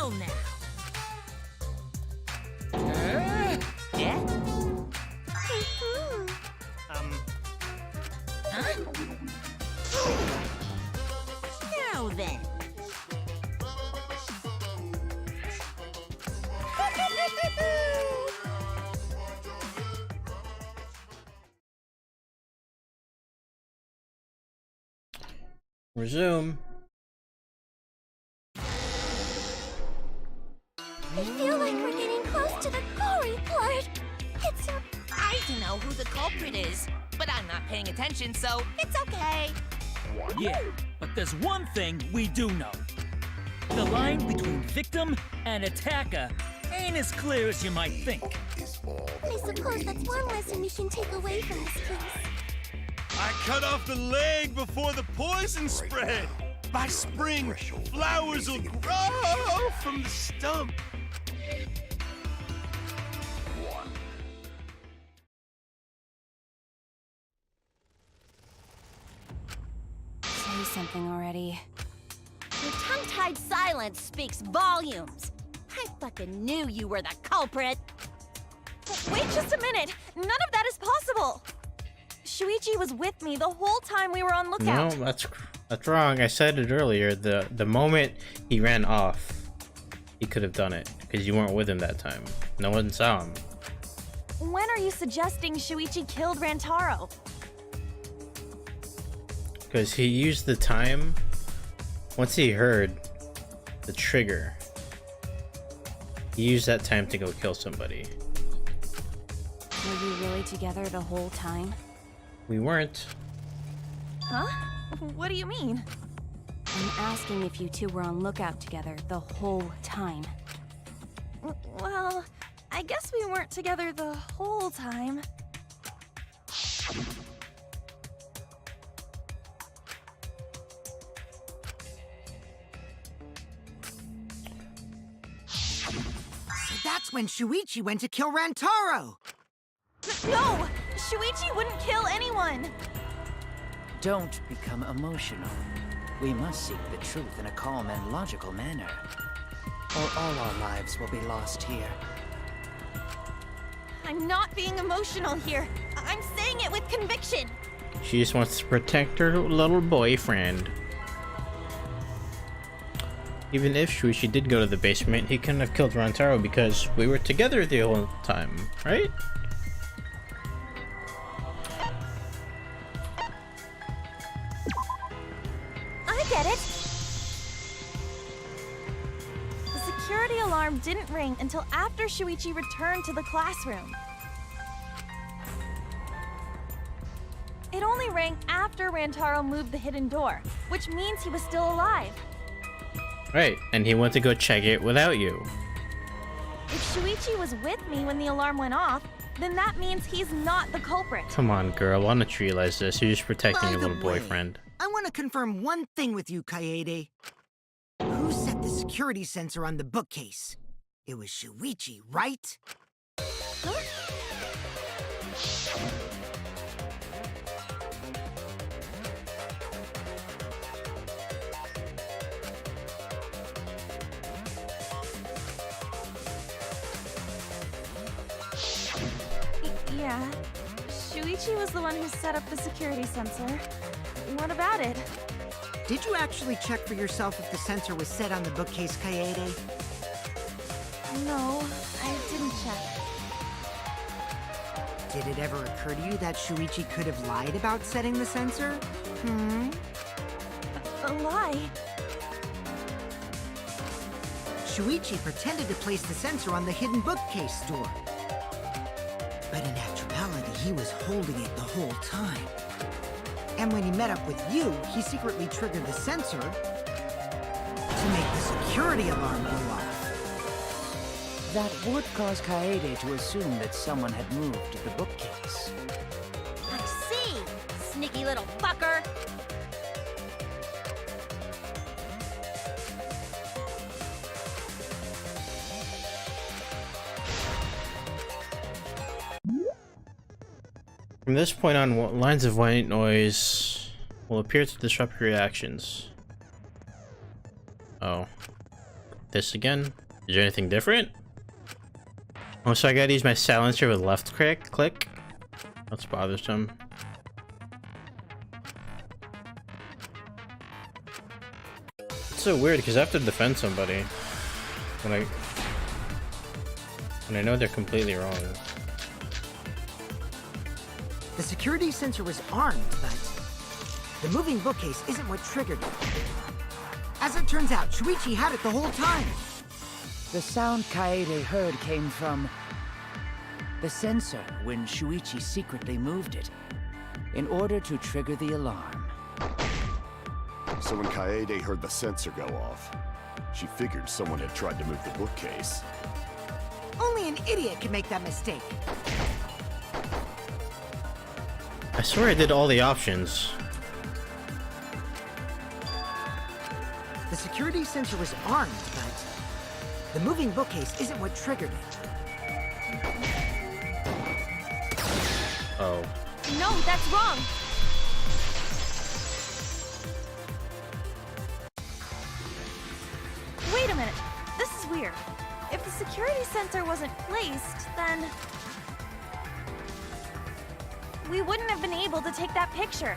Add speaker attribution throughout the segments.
Speaker 1: go now. Yeah? Huh? Now then.
Speaker 2: Resume.
Speaker 3: I feel like we're getting close to the gory part. It's so...
Speaker 1: I don't know who the culprit is, but I'm not paying attention, so it's okay.
Speaker 4: Yeah, but there's one thing we do know. The line between victim and attacker ain't as clear as you might think.
Speaker 3: I suppose that's one lesson we can take away from this case.
Speaker 5: I cut off the leg before the poison spread. By spring, flowers will grow from the stump.
Speaker 3: Say something already. Your tongue-tied silence speaks volumes. I fucking knew you were the culprit.
Speaker 6: Wait just a minute! None of that is possible! Shuichi was with me the whole time we were on lookout.
Speaker 2: No, that's wrong. I said it earlier. The moment he ran off, he could have done it because you weren't with him that time. No one saw him.
Speaker 6: When are you suggesting Shuichi killed Rantaro?
Speaker 2: Because he used the time once he heard the trigger. He used that time to go kill somebody.
Speaker 3: Were you really together the whole time?
Speaker 2: We weren't.
Speaker 6: Huh? What do you mean?
Speaker 3: I'm asking if you two were on lookout together the whole time.
Speaker 6: Well, I guess we weren't together the whole time.
Speaker 7: So that's when Shuichi went to kill Rantaro!
Speaker 6: No! Shuichi wouldn't kill anyone!
Speaker 8: Don't become emotional. We must seek the truth in a calm and logical manner, or all our lives will be lost here.
Speaker 6: I'm not being emotional here. I'm saying it with conviction.
Speaker 2: She just wants to protect her little boyfriend. Even if Shuichi did go to the basement, he couldn't have killed Rantaro because we were together the whole time, right?
Speaker 6: I get it. The security alarm didn't ring until after Shuichi returned to the classroom. It only rang after Rantaro moved the hidden door, which means he was still alive.
Speaker 2: Right, and he went to go check it without you.
Speaker 6: If Shuichi was with me when the alarm went off, then that means he's not the culprit.
Speaker 2: Come on, girl, why don't you realize this? You're just protecting
Speaker 7: By
Speaker 2: your
Speaker 7: the
Speaker 2: little
Speaker 7: way,
Speaker 2: boyfriend.
Speaker 7: I want to confirm one thing with you, Kaede. Who set the security sensor on the bookcase? It was Shuichi, right?
Speaker 6: Huh? Yeah. Shuichi was the one who set up the security sensor. What about it?
Speaker 7: Did you actually check for yourself if the sensor was set on the bookcase, Kaede?
Speaker 6: No, I didn't check.
Speaker 7: Did it ever occur to you that Shuichi could have lied about setting the sensor? Hmm?
Speaker 6: A lie?
Speaker 7: Shuichi pretended to place the sensor on the hidden bookcase door. But in actuality, he was holding it the whole time. And when he met up with you, he secretly triggered the sensor to make the security alarm go off.
Speaker 8: That would cause Kaede to assume that someone had moved the bookcase.
Speaker 3: I see! Sneaky little fucker!
Speaker 2: From this point on, lines of white noise will appear to disrupt your reactions. Oh. this again. Is there anything different? Oh, so I gotta use my silencer with left click? That's bothersome. It's so weird because I have to defend somebody when I know they're completely wrong.
Speaker 7: The security sensor was armed, but the moving bookcase isn't what triggered it. As it turns out, Shuichi had it the whole time.
Speaker 8: The sound Kaede heard came from the sensor when Shuichi secretly moved it in order to trigger the alarm.
Speaker 9: So when Kaede heard the sensor go off, she figured someone had tried to move the bookcase.
Speaker 7: Only an idiot can make that mistake.
Speaker 2: I swear I did all the options.
Speaker 7: The security sensor was armed, but the moving bookcase isn't what triggered it.
Speaker 2: Oh.
Speaker 6: No, that's wrong. Wait a minute. This is weird. If the security sensor wasn't placed, then we wouldn't have been able to take that picture.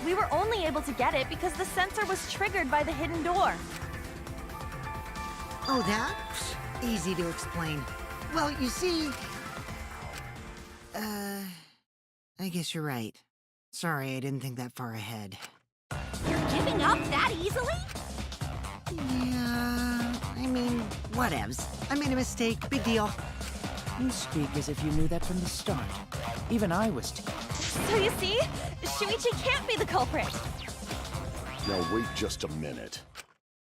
Speaker 6: We were only able to get it because the sensor was triggered by the hidden door.
Speaker 7: Oh, that? Easy to explain. Well, you see... I guess you're right. Sorry, I didn't think that far ahead.
Speaker 3: You're giving up that easily?
Speaker 7: Yeah, I mean, whatevs. I made a mistake, big deal.
Speaker 8: You speak as if you knew that from the start. Even I was
Speaker 6: So you see, Shuichi can't be the culprit.
Speaker 9: Now wait just a minute.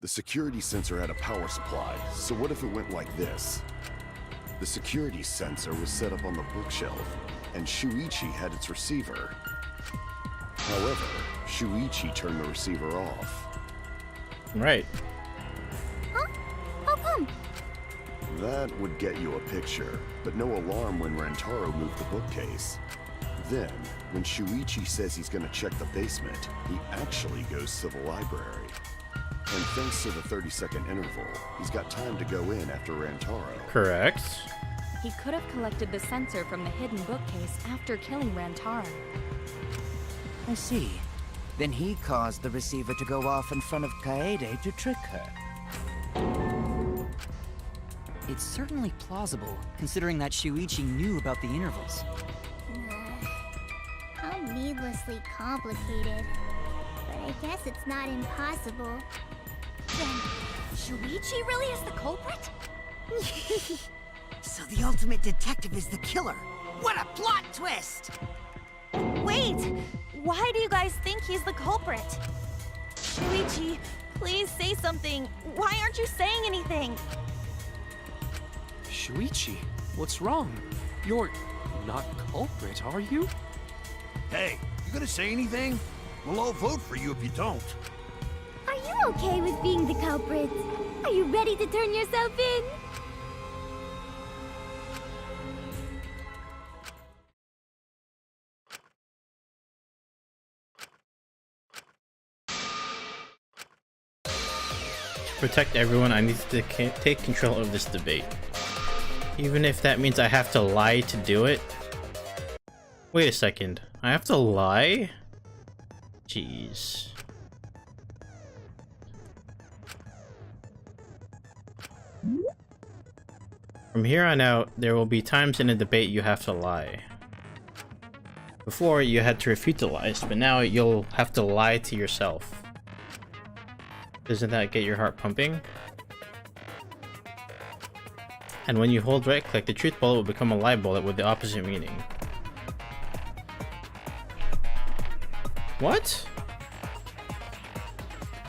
Speaker 9: The security sensor had a power supply, so what if it went like this? The security sensor was set up on the bookshelf, and Shuichi had its receiver. However, Shuichi turned the receiver off.
Speaker 2: Right.
Speaker 3: Huh? How come?
Speaker 9: That would get you a picture, but no alarm when Rantaro moved the bookcase. Then, when Shuichi says he's gonna check the basement, he actually goes to the library. And thanks to the 30-second interval, he's got time to go in after Rantaro.
Speaker 2: Correct.
Speaker 10: He could have collected the sensor from the hidden bookcase after killing Rantaro.
Speaker 8: I see. Then he caused the receiver to go off in front of Kaede to trick her.
Speaker 11: It's certainly plausible, considering that Shuichi knew about the intervals.
Speaker 12: How needlessly complicated. But I guess it's not impossible.
Speaker 3: Then, Shuichi really is the culprit?
Speaker 7: So the ultimate detective is the killer. What a plot twist!
Speaker 6: Wait! Why do you guys think he's the culprit? Shuichi, please say something. Why aren't you saying anything?
Speaker 13: Shuichi, what's wrong? You're not culprit, are you?
Speaker 5: Hey, you gonna say anything? We'll all vote for you if you don't.
Speaker 12: Are you okay with being the culprit? Are you ready to turn yourself in?
Speaker 2: To protect everyone, I need to take control of this debate. Even if that means I have to lie to do it. Wait a second. I have to lie? Jeez. From here on out, there will be times in a debate you have to lie. Before, you had to refute the lies, but now you'll have to lie to yourself. Doesn't that get your heart pumping? And when you hold right click, the truth bullet will become a lie bullet with the opposite meaning. What?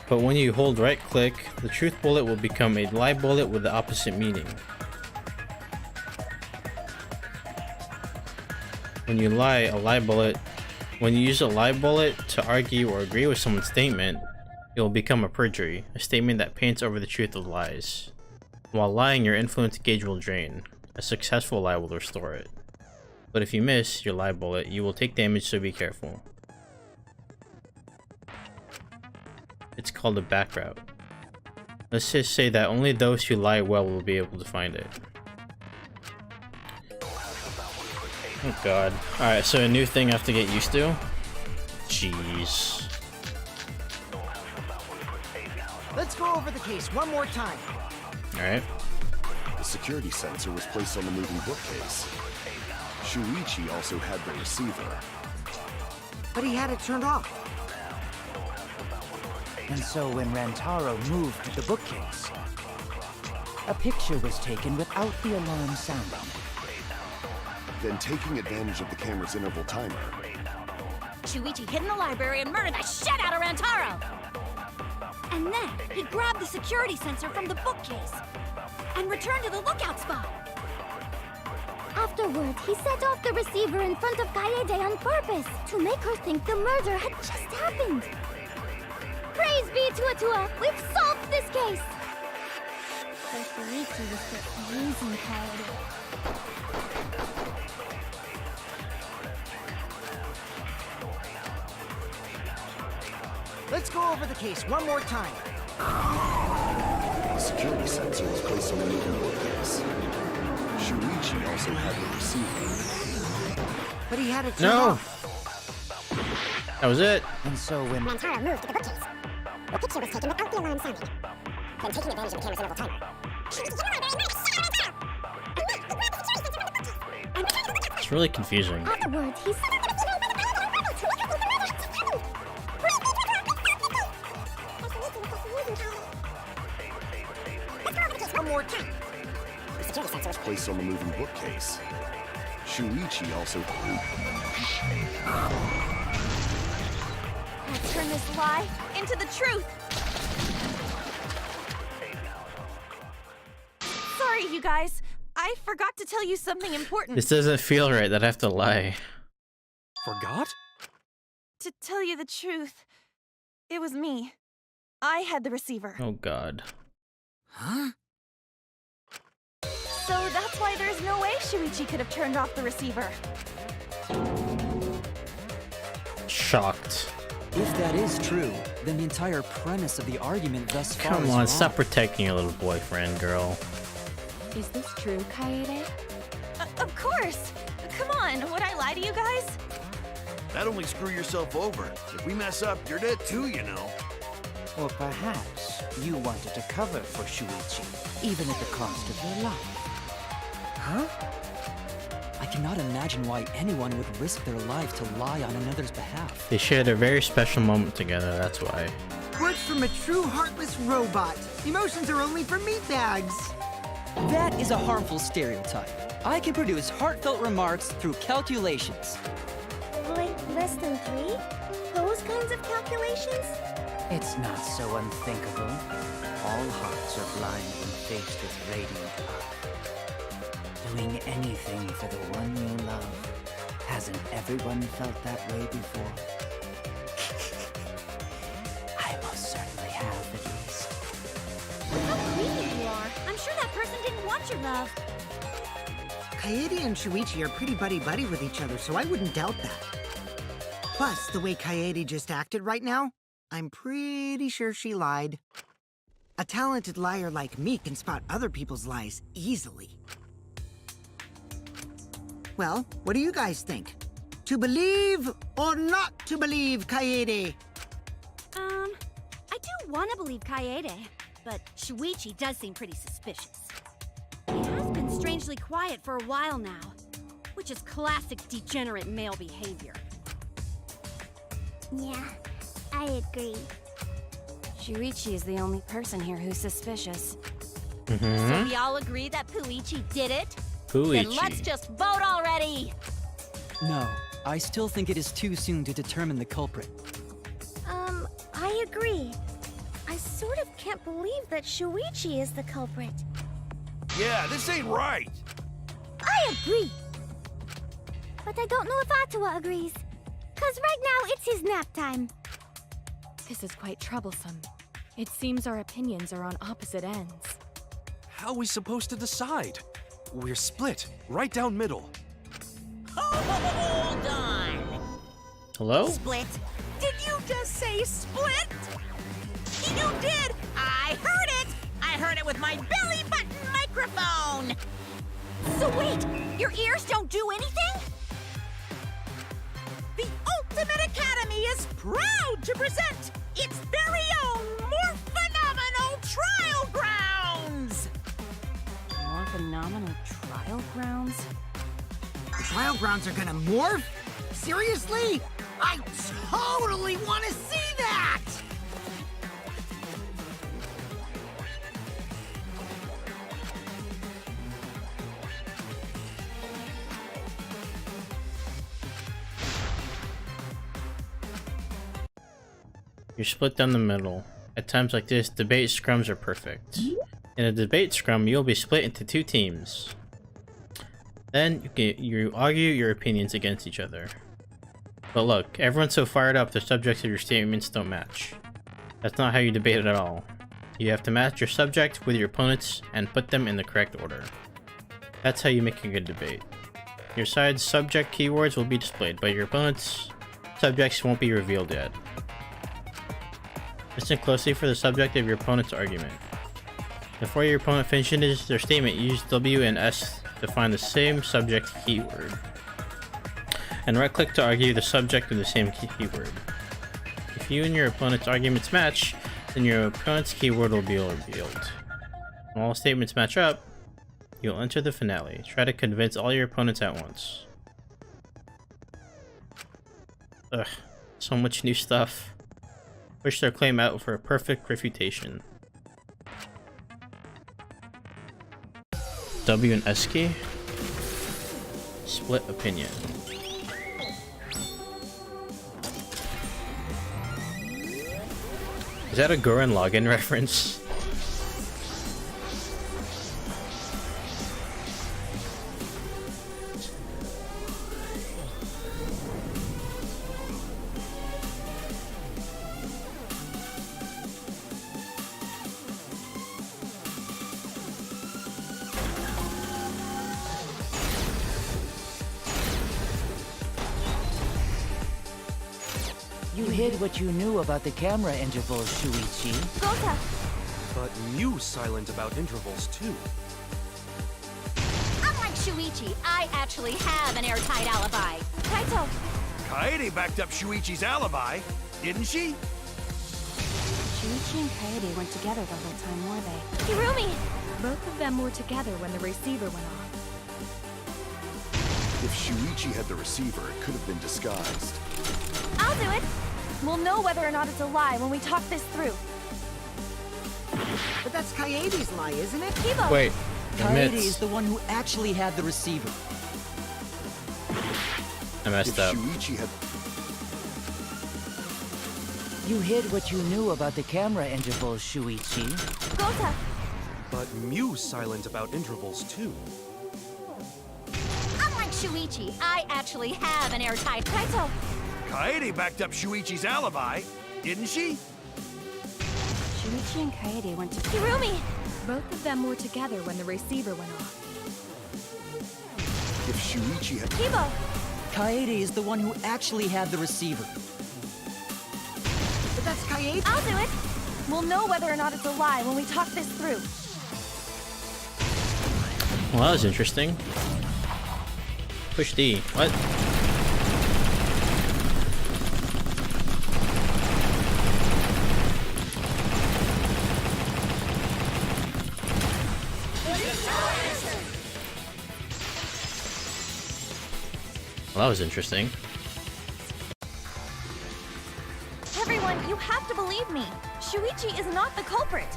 Speaker 2: But when you hold right click, the truth bullet will become a lie bullet with the opposite meaning. When you use a lie bullet to argue or agree with someone's statement, it will become a perjury, a statement that paints over the truth of lies. While lying, your influence gauge will drain. A successful lie will restore it. But if you miss your lie bullet, you will take damage, so be careful. It's called a back route. Let's just say that only those who lie well will be able to find it. Oh god. Alright, so a new thing I have to get used to? Jeez.
Speaker 7: Let's go over the case one more time.
Speaker 2: Alright.
Speaker 9: The security sensor was placed on the moving bookcase. Shuichi also had the receiver.
Speaker 7: But he had it turned off.
Speaker 8: And so when Rantaro moved the bookcase, a picture was taken without the alarm sounding.
Speaker 9: Then, taking advantage of the camera's interval timer,
Speaker 3: Shuichi hid in the library and murdered the shit out of Rantaro! And then he grabbed the security sensor from the bookcase and returned to the lookout spot.
Speaker 12: Afterward, he set off the receiver in front of Kaede on purpose to make her think the murder had just happened. Praise be to Atua! We've solved this case! But Shuichi was just using Kaede.
Speaker 7: Let's go over the case one more time.
Speaker 9: the security sensor was placed on the moving bookcase. Shuichi also had the receiver.
Speaker 7: But he had it turned
Speaker 2: No!
Speaker 7: off.
Speaker 2: That was it.
Speaker 8: And so when
Speaker 12: Rantaro moved to the bookcase, the picture was taken without the alarm sounding. Then, taking advantage of the camera's interval timer,
Speaker 2: It's really confusing.
Speaker 12: afterwards, he set off the receiver in front of Kaede to make her think the murder had just happened.
Speaker 7: One more time.
Speaker 9: The security sensor was placed on the moving bookcase. Shuichi also.
Speaker 6: Let's turn this lie into the truth. Sorry, you guys. I forgot to tell you something important.
Speaker 2: This doesn't feel right that I have to lie.
Speaker 13: Forgot?
Speaker 6: To tell you the truth, it was me. I had the receiver.
Speaker 2: Oh god.
Speaker 7: Huh?
Speaker 6: So that's why there's no way Shuichi could have turned off the receiver.
Speaker 2: Shocked.
Speaker 11: If that is true, then the entire premise of the argument thus far
Speaker 2: Come
Speaker 11: is
Speaker 2: on,
Speaker 11: wrong.
Speaker 2: stop protecting your little boyfriend, girl.
Speaker 10: Is this true, Kaede?
Speaker 6: Of course! Come on, would I lie to you guys?
Speaker 5: That'd only screw yourself over. If we mess up, you're dead too, you know.
Speaker 8: or perhaps you wanted to cover for Shuichi, even at the cost of your life.
Speaker 11: Huh? I cannot imagine why anyone would risk their life to lie on another's behalf.
Speaker 2: They shared a very special moment together, that's why.
Speaker 7: Words from a true heartless robot. Emotions are only for meatbags.
Speaker 11: That is a harmful stereotype. I can produce heartfelt remarks through calculations.
Speaker 12: Like less than 3? Those kinds of calculations?
Speaker 8: It's not so unthinkable. All hearts are blind when faced with radiant love. Doing anything for the one you love. Hasn't everyone felt that way before? I most certainly have, at least.
Speaker 3: How creepy you are. I'm sure that person didn't want your love.
Speaker 7: Kaede and Shuichi are pretty buddy-buddy with each other, so I wouldn't doubt that. Plus, the way Kaede just acted right now, I'm pretty sure she lied. A talented liar like me can spot other people's lies easily. Well, what do you guys think? To believe or not to believe Kaede?
Speaker 3: I do want to believe Kaede, but Shuichi does seem pretty suspicious. He has been strangely quiet for a while now, which is classic degenerate male behavior.
Speaker 12: Yeah, I agree.
Speaker 10: Shuichi is the only person here who's suspicious.
Speaker 3: So we all agree that Puichi did it? Then let's
Speaker 2: Puichi.
Speaker 3: just vote already!
Speaker 11: No, I still think it is too soon to determine the culprit.
Speaker 12: I agree. I sort of can't believe that Shuichi is the culprit.
Speaker 5: Yeah, this ain't right.
Speaker 12: I agree. But I don't know if Atua agrees. 'Cause right now it's his nap time.
Speaker 10: This is quite troublesome. It seems our opinions are on opposite ends.
Speaker 13: How are we supposed to decide? We're split, right down middle.
Speaker 1: Hold on.
Speaker 2: Hello?
Speaker 1: Split? Did you just say split? You did! I heard it!
Speaker 3: So wait, your ears don't do anything?
Speaker 14: The Ultimate Academy is proud to present its very own more phenomenal trial grounds!
Speaker 3: More phenomenal trial grounds?
Speaker 7: The trial grounds are gonna morph? Seriously? I totally want to see that!
Speaker 2: You're split down the middle. At times like this, debate scrums are perfect. In a debate scrum, you'll be split into two teams. Then you argue your opinions against each other. But look, everyone's so fired up, the subjects of your statements don't match. That's not how you debate it at all. You have to match your subject with your opponents and put them in the correct order. That's how you make a good debate. Your side's subject keywords will be displayed, but your opponent's subjects won't be revealed yet. Listen closely for the subject of your opponent's argument. Before your opponent finishes their statement, use W and S to find the same subject keyword. And right-click to argue the subject of the same keyword. If you and your opponent's arguments match, then your opponent's keyword will be revealed. When all statements match up, you'll enter the finale. Try to convince all your opponents at once. Ugh, so much new stuff. Push their claim out for a perfect refutation. W and S key. Split opinion. Is that a Gurren Lagann reference?
Speaker 8: You hid what you knew about the camera intervals, Shuichi.
Speaker 6: Gota!
Speaker 13: But Mew's silent about intervals too.
Speaker 3: Unlike Shuichi, I actually have an airtight alibi.
Speaker 6: Kaito!
Speaker 5: Kaede backed up Shuichi's alibi, didn't she?
Speaker 10: Shuichi and Kaede weren't together the whole time, were they?
Speaker 6: Hirumi!
Speaker 10: Both of them were together when the receiver went off.
Speaker 9: If Shuichi had the receiver, it could have been disguised.
Speaker 6: I'll do it! We'll know whether or not it's a lie when we talk this through.
Speaker 7: But that's Kaede's lie, isn't it?
Speaker 6: Kibo!
Speaker 2: Wait,
Speaker 11: Kaede is the one who actually had the receiver.
Speaker 2: I messed up.
Speaker 9: Shuichi had...
Speaker 8: You hid what you knew about the camera intervals, Shuichi.
Speaker 6: Gota!
Speaker 13: But Mew's silent about intervals too.
Speaker 3: Unlike Shuichi, I actually have an airtight...
Speaker 6: Kaito!
Speaker 5: Kaede backed up Shuichi's alibi, didn't she?
Speaker 10: Shuichi and Kaede went to...
Speaker 6: Hirumi!
Speaker 10: Both of them were together when the receiver went off.
Speaker 9: If Shuichi had...
Speaker 6: Kibo!
Speaker 11: Kaede is the one who actually had the receiver.
Speaker 7: But that's Kaede.
Speaker 6: I'll do it! We'll know whether or not it's a lie when we talk this through.
Speaker 2: Well, that was interesting. Push D. What? Well, that was interesting.
Speaker 6: Everyone, you have to believe me. Shuichi is not the culprit.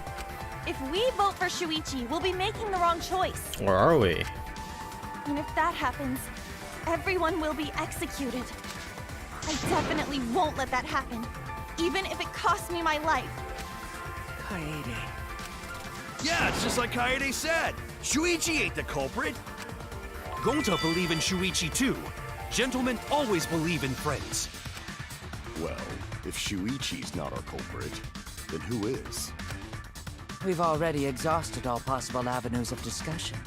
Speaker 6: If we vote for Shuichi, we'll be making the wrong choice.
Speaker 2: Or are we?
Speaker 6: And if that happens, everyone will be executed. I definitely won't let that happen, even if it costs me my life.
Speaker 8: Kaede.
Speaker 5: Yeah, it's just like Kaede said. Shuichi ain't the culprit.
Speaker 13: Gota believe in Shuichi too. Gentlemen always believe in friends.
Speaker 9: Well, if Shuichi's not our culprit, then who is?
Speaker 8: We've already exhausted all possible avenues of discussion.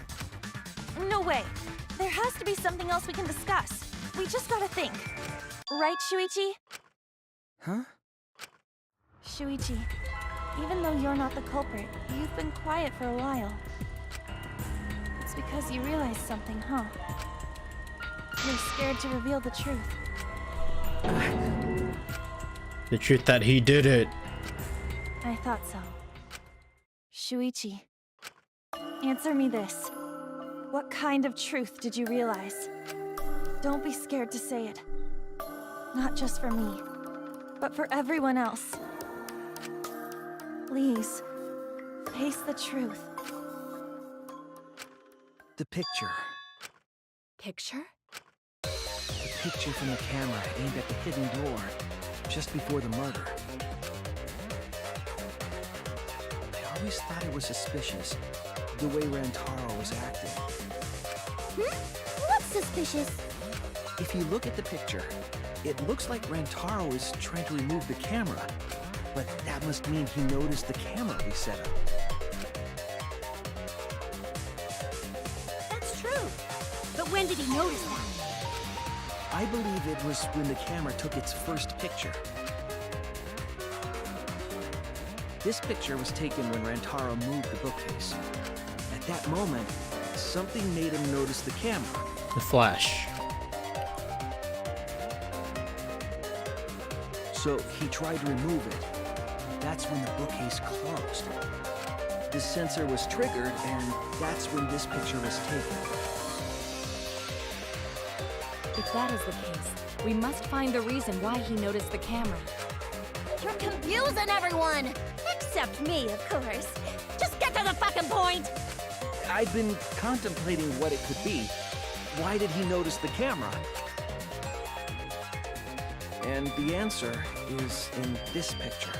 Speaker 6: No way. There has to be something else we can discuss. We just gotta think. Right, Shuichi?
Speaker 8: Huh?
Speaker 6: Shuichi, even though you're not the culprit, you've been quiet for a while. It's because you realized something, huh? You're scared to reveal the truth.
Speaker 2: The truth that he did it.
Speaker 6: I thought so. Shuichi, answer me this. What kind of truth did you realize? Don't be scared to say it. Not just for me, but for everyone else. Please, face the truth.
Speaker 11: The picture.
Speaker 10: Picture?
Speaker 11: The picture from the camera aimed at the hidden door just before the murder. I always thought it was suspicious, the way Rantaro was acting.
Speaker 12: What's suspicious?
Speaker 11: If you look at the picture, it looks like Rantaro is trying to remove the camera, but that must mean he noticed the camera we set up.
Speaker 3: That's true. But when did he notice that?
Speaker 11: I believe it was when the camera took its first picture. This picture was taken when Rantaro moved the bookcase. At that moment, something made him notice the camera.
Speaker 2: The flash.
Speaker 11: So he tried to remove it. That's when the bookcase closed. The sensor was triggered, and that's when this picture was taken.
Speaker 10: If that is the case, we must find the reason why he noticed the camera.
Speaker 3: You're confusing everyone! Except me, of course. Just get to the fucking point!
Speaker 11: I've been contemplating what it could be. Why did he notice the camera? And the answer is in this picture.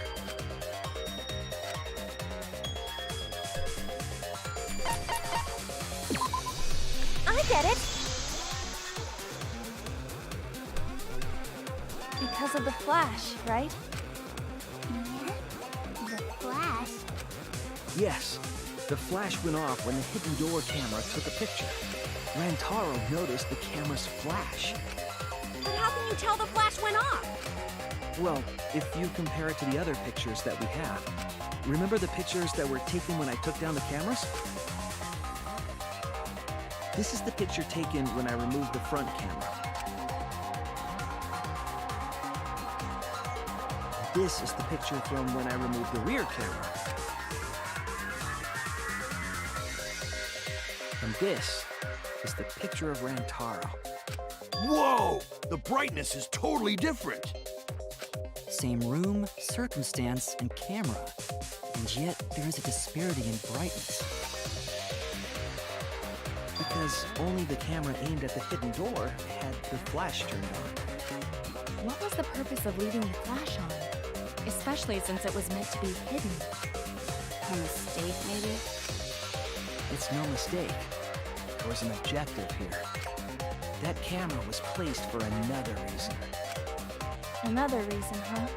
Speaker 3: I get it!
Speaker 6: Because of the flash, right?
Speaker 12: The flash?
Speaker 11: Yes, the flash went off when the hidden door camera took a picture. Rantaro noticed the camera's flash.
Speaker 3: But how can you tell the flash went off?
Speaker 11: Well, if you compare it to the other pictures that we have, remember the pictures that were taken when I took down the cameras? This is the picture taken when I removed the front camera. This is the picture from when I removed the rear camera. And this is the picture of Rantaro.
Speaker 13: Whoa! The brightness is totally different.
Speaker 11: Same room, circumstance, and camera. And yet, there is a disparity in brightness. Because only the camera aimed at the hidden door had the flash turned on.
Speaker 10: What was the purpose of leaving the flash on? Especially since it was meant to be hidden. A mistake, maybe?
Speaker 11: It's no mistake. There was an objective here. That camera was placed for another reason.
Speaker 6: Another reason, huh?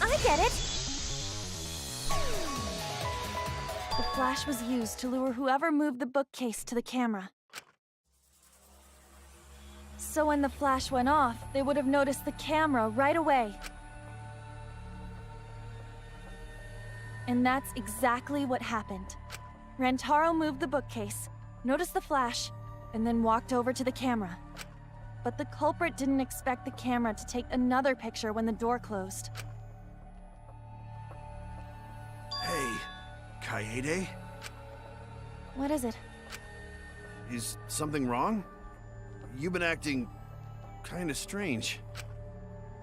Speaker 3: I get it!
Speaker 6: The flash was used to lure whoever moved the bookcase to the camera. So when the flash went off, they would have noticed the camera right away. And that's exactly what happened. Rantaro moved the bookcase, noticed the flash, and then walked over to the camera. But the culprit didn't expect the camera to take another picture when the door closed.
Speaker 5: Hey, Kaede?
Speaker 6: What is it?
Speaker 5: Is something wrong? You've been acting kinda strange.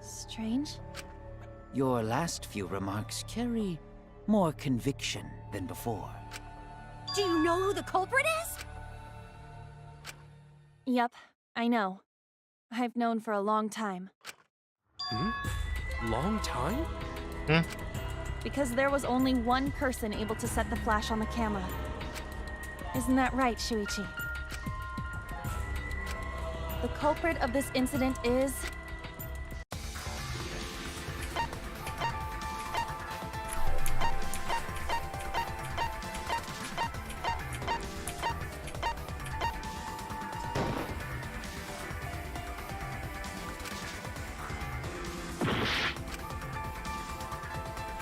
Speaker 6: Strange?
Speaker 8: Your last few remarks carry more conviction than before.
Speaker 3: Do you know who the culprit is?
Speaker 6: Yep, I know. I've known for a long time.
Speaker 13: Long time?
Speaker 6: Because there was only one person able to set the flash on the camera. Isn't that right, Shuichi? The culprit of this incident is...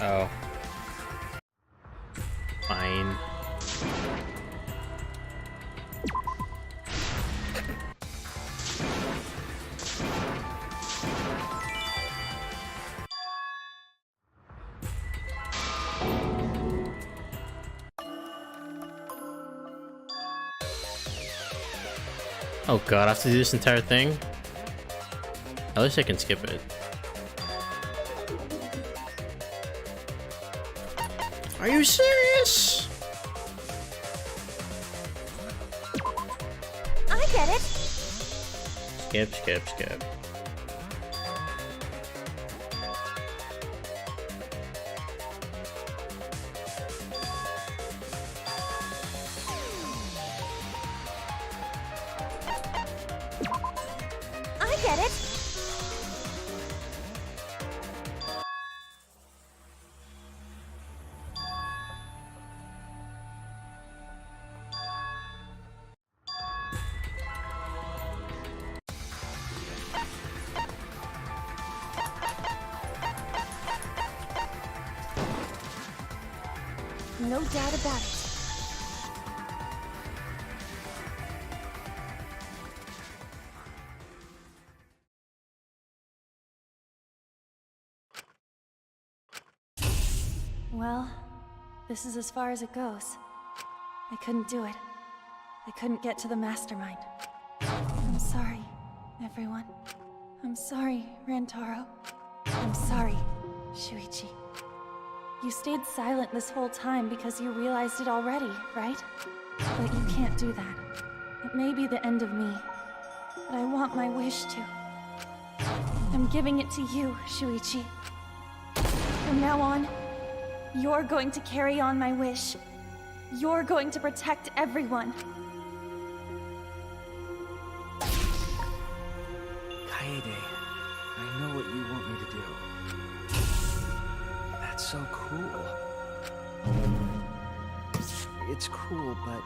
Speaker 2: Oh. Fine. Oh god, I have to do this entire thing? At least I can skip it. Are you serious?
Speaker 6: I get it.
Speaker 2: Skip, skip, skip.
Speaker 6: I get it. No doubt about it. Well, this is as far as it goes. I couldn't do it. I couldn't get to the mastermind. I'm sorry, everyone. I'm sorry, Rantaro. I'm sorry, Shuichi. You stayed silent this whole time because you realized it already, right? But you can't do that. It may be the end of me, but I want my wish to. I'm giving it to you, Shuichi. From now on, you're going to carry on my wish. You're going to protect everyone.
Speaker 11: Kaede, I know what you want me to do. That's so cool. It's cool, but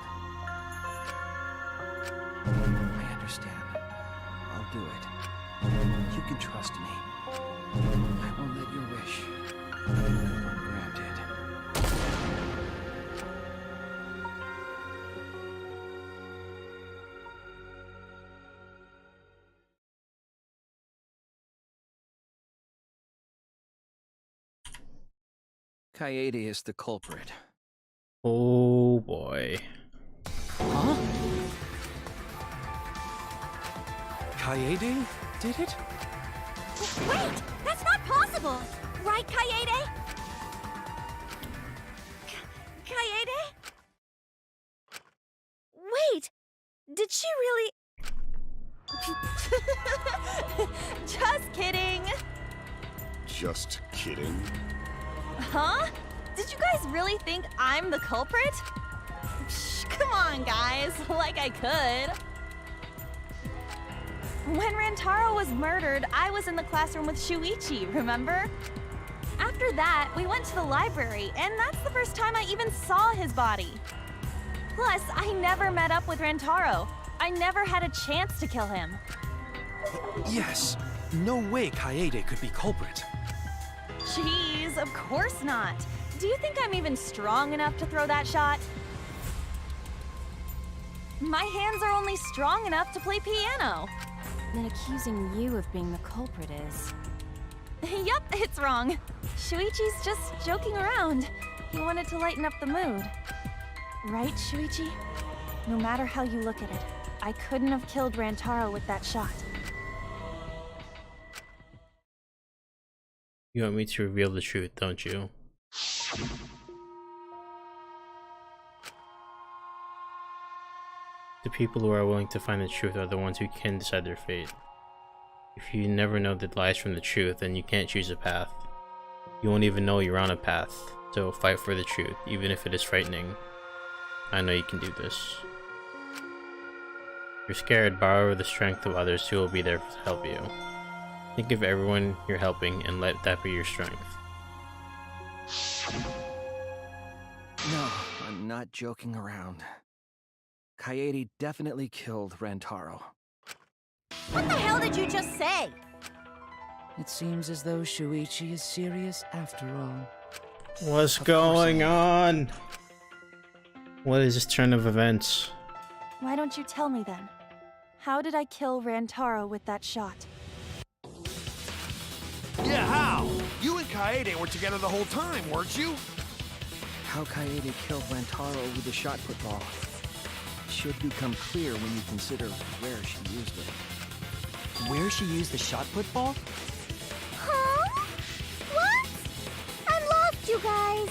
Speaker 11: I understand. I'll do it. You can trust me. I won't let your wish go ungranted. Kaede is the culprit.
Speaker 2: Oh boy.
Speaker 11: Huh?
Speaker 13: Kaede did it?
Speaker 3: Wait! That's not possible! Right, Kaede? Kaede? Wait! Did she really... Just kidding!
Speaker 9: Just kidding.
Speaker 3: Huh? Did you guys really think I'm the culprit? Psh, come on, guys. Like I could. When Rantaro was murdered, I was in the classroom with Shuichi, remember? After that, we went to the library, and that's the first time I even saw his body. Plus, I never met up with Rantaro. I never had a chance to kill him.
Speaker 13: Yes. No way Kaede could be culprit.
Speaker 3: Jeez, of course not. Do you think I'm even strong enough to throw that shot? My hands are only strong enough to play piano.
Speaker 10: Then accusing you of being the culprit is...
Speaker 3: Yup, it's wrong. Shuichi's just joking around. He wanted to lighten up the mood. Right, Shuichi? No matter how you look at it, I couldn't have killed Rantaro with that shot.
Speaker 2: You want me to reveal the truth, don't you? The people who are willing to find the truth are the ones who can decide their fate. If you never know the lies from the truth, then you can't choose a path. You won't even know you're on a path, so fight for the truth, even if it is frightening. I know you can do this. If you're scared, borrow the strength of others who will be there to help you. Think of everyone you're helping and let that be your strength.
Speaker 11: No, I'm not joking around. Kaede definitely killed Rantaro.
Speaker 3: What the hell did you just say?
Speaker 8: It seems as though Shuichi is serious after all.
Speaker 2: What's going on? What is this turn of events?
Speaker 6: Why don't you tell me then? How did I kill Rantaro with that shot?
Speaker 13: Yeah, how? You and Kaede were together the whole time, weren't you?
Speaker 11: How Kaede killed Rantaro with the shot put ball should become clear when you consider where she used it.
Speaker 8: Where she used the shot put ball?
Speaker 12: Huh? What? I'm lost, you guys.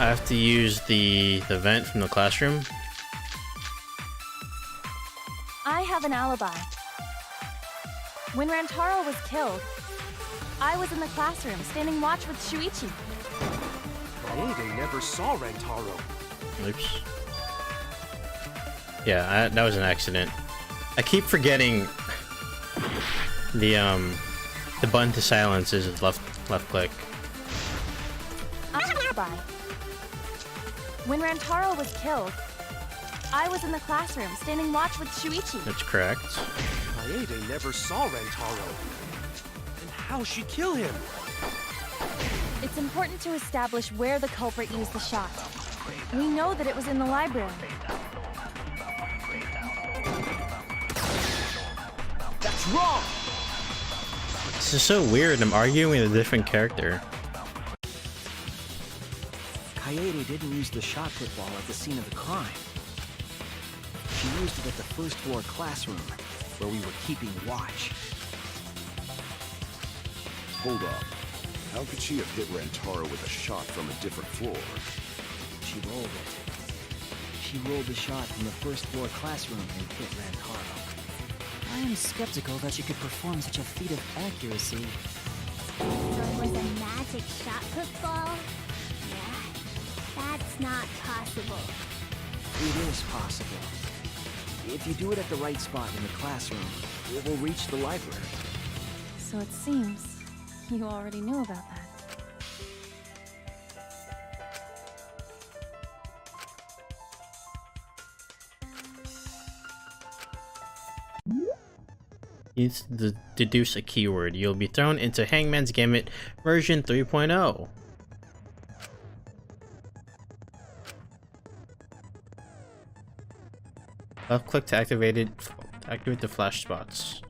Speaker 2: I have to use the vent from the classroom.
Speaker 6: I have an alibi. When Rantaro was killed, I was in the classroom standing watch with Shuichi.
Speaker 13: Kaede never saw Rantaro.
Speaker 2: Oops. Yeah, that was an accident. I keep forgetting the button to silence is left click.
Speaker 6: Alibi. When Rantaro was killed, I was in the classroom standing watch with Shuichi.
Speaker 2: That's correct.
Speaker 13: Kaede never saw Rantaro. And how'd she kill him?
Speaker 6: It's important to establish where the culprit used the shot. We know that it was in the library.
Speaker 13: That's wrong!
Speaker 2: This is so weird. I'm arguing with a different character.
Speaker 11: Kaede didn't use the shot put ball at the scene of the crime. She used it at the first floor classroom, where we were keeping watch.
Speaker 9: Hold up. How could she have hit Rantaro with a shot from a different floor?
Speaker 11: She rolled it. She rolled the shot from the first floor classroom and hit Rantaro.
Speaker 8: I am skeptical that she could perform such a feat of accuracy.
Speaker 12: So it was a magic shot put ball? Yeah, that's not possible.
Speaker 11: It is possible. If you do it at the right spot in the classroom, it will reach the library.
Speaker 6: So it seems you already knew about that.
Speaker 2: You need to deduce a keyword. You'll be thrown into Hangman's Gambit version 3.0. Left click to activate the flash spots.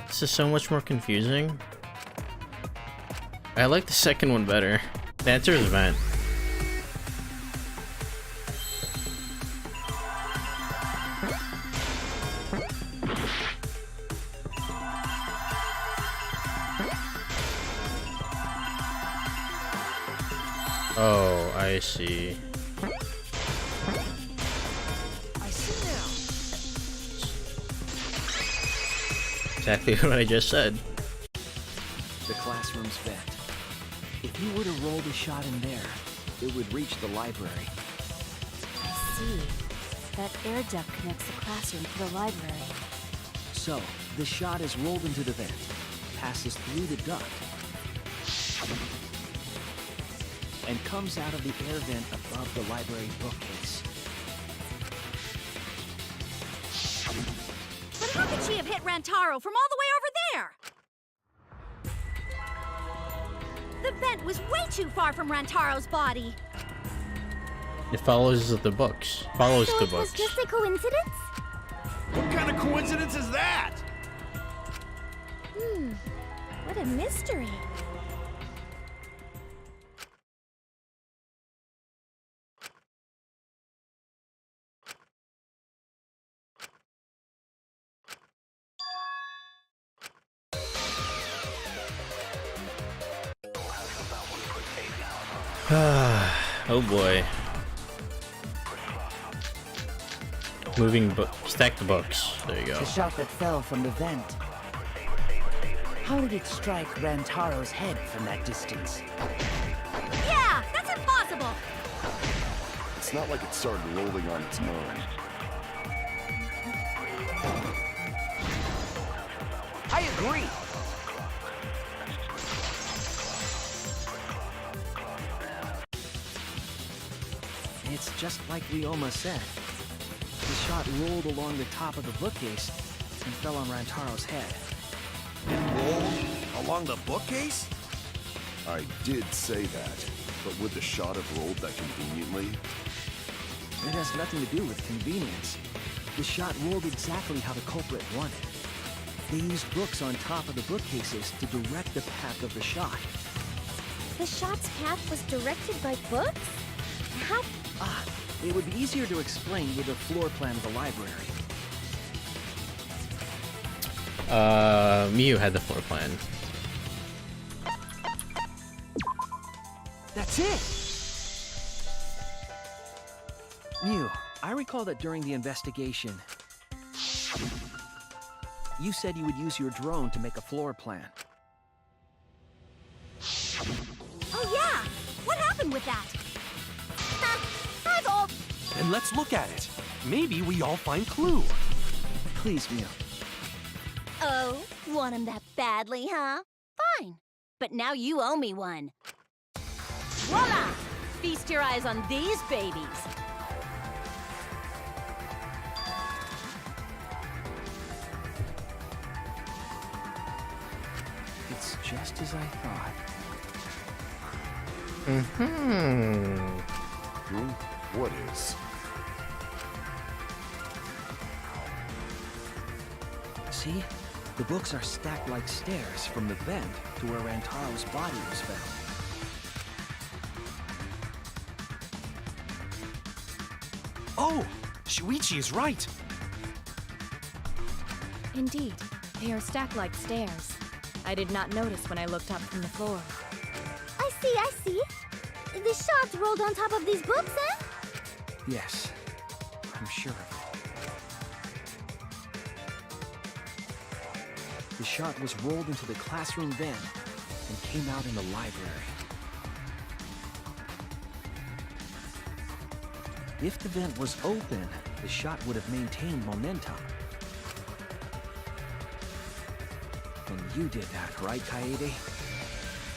Speaker 2: This is so much more confusing. I like the second one better. The answer is vent. Oh, I see.
Speaker 14: I see now.
Speaker 2: Exactly what I just said.
Speaker 11: The classroom's vent. If you were to roll the shot in there, it would reach the library.
Speaker 6: I see. That air duct connects the classroom to the library.
Speaker 11: So, the shot is rolled into the vent, passes through the duct, and comes out of the air vent above the library bookcase.
Speaker 3: But how could she have hit Rantaro from all the way over there? The vent was way too far from Rantaro's body.
Speaker 2: It follows the books. Follows
Speaker 12: So
Speaker 2: the
Speaker 12: it was
Speaker 2: books.
Speaker 12: just a coincidence?
Speaker 5: What kind of coincidence is that?
Speaker 12: What a mystery.
Speaker 2: Oh boy. Stack the books. There you go.
Speaker 7: The shot that fell from the vent. How did it strike Rantaro's head from that distance?
Speaker 3: Yeah, that's impossible.
Speaker 9: It's not like it started rolling on its own.
Speaker 7: I agree.
Speaker 11: just like Ryoma said. The shot rolled along the top of the bookcase and fell on Rantaro's head.
Speaker 13: Rolled along the bookcase?
Speaker 9: I did say that, but would the shot have rolled that conveniently?
Speaker 11: It has nothing to do with convenience. The shot rolled exactly how the culprit wanted. They used books on top of the bookcases to direct the path of the shot.
Speaker 12: The shot's path was directed by books? How?
Speaker 11: It would be easier to explain with a floor plan of the library.
Speaker 2: Miu had the floor plan.
Speaker 11: That's it! Miu, I recall that during the investigation, you said you would use your drone to make a floor plan.
Speaker 3: Oh yeah! What happened with that? I've all...
Speaker 13: Then let's look at it. Maybe we all find clue.
Speaker 11: Please, Miu.
Speaker 3: Oh, want him that badly, huh? Fine. But now you owe me one. Voila! Feast your eyes on these babies.
Speaker 11: It's just as I thought.
Speaker 9: What is?
Speaker 11: See? The books are stacked like stairs from the vent to where Rantaro's body was found.
Speaker 13: Oh! Shuichi is right!
Speaker 10: Indeed, they are stacked like stairs. I did not notice when I looked up from the floor.
Speaker 12: I see. The shots rolled on top of these books, eh?
Speaker 11: Yes, I'm sure of it. The shot was rolled into the classroom vent and came out in the library. If the vent was open, the shot would have maintained momentum. And you did that, right, Kaede?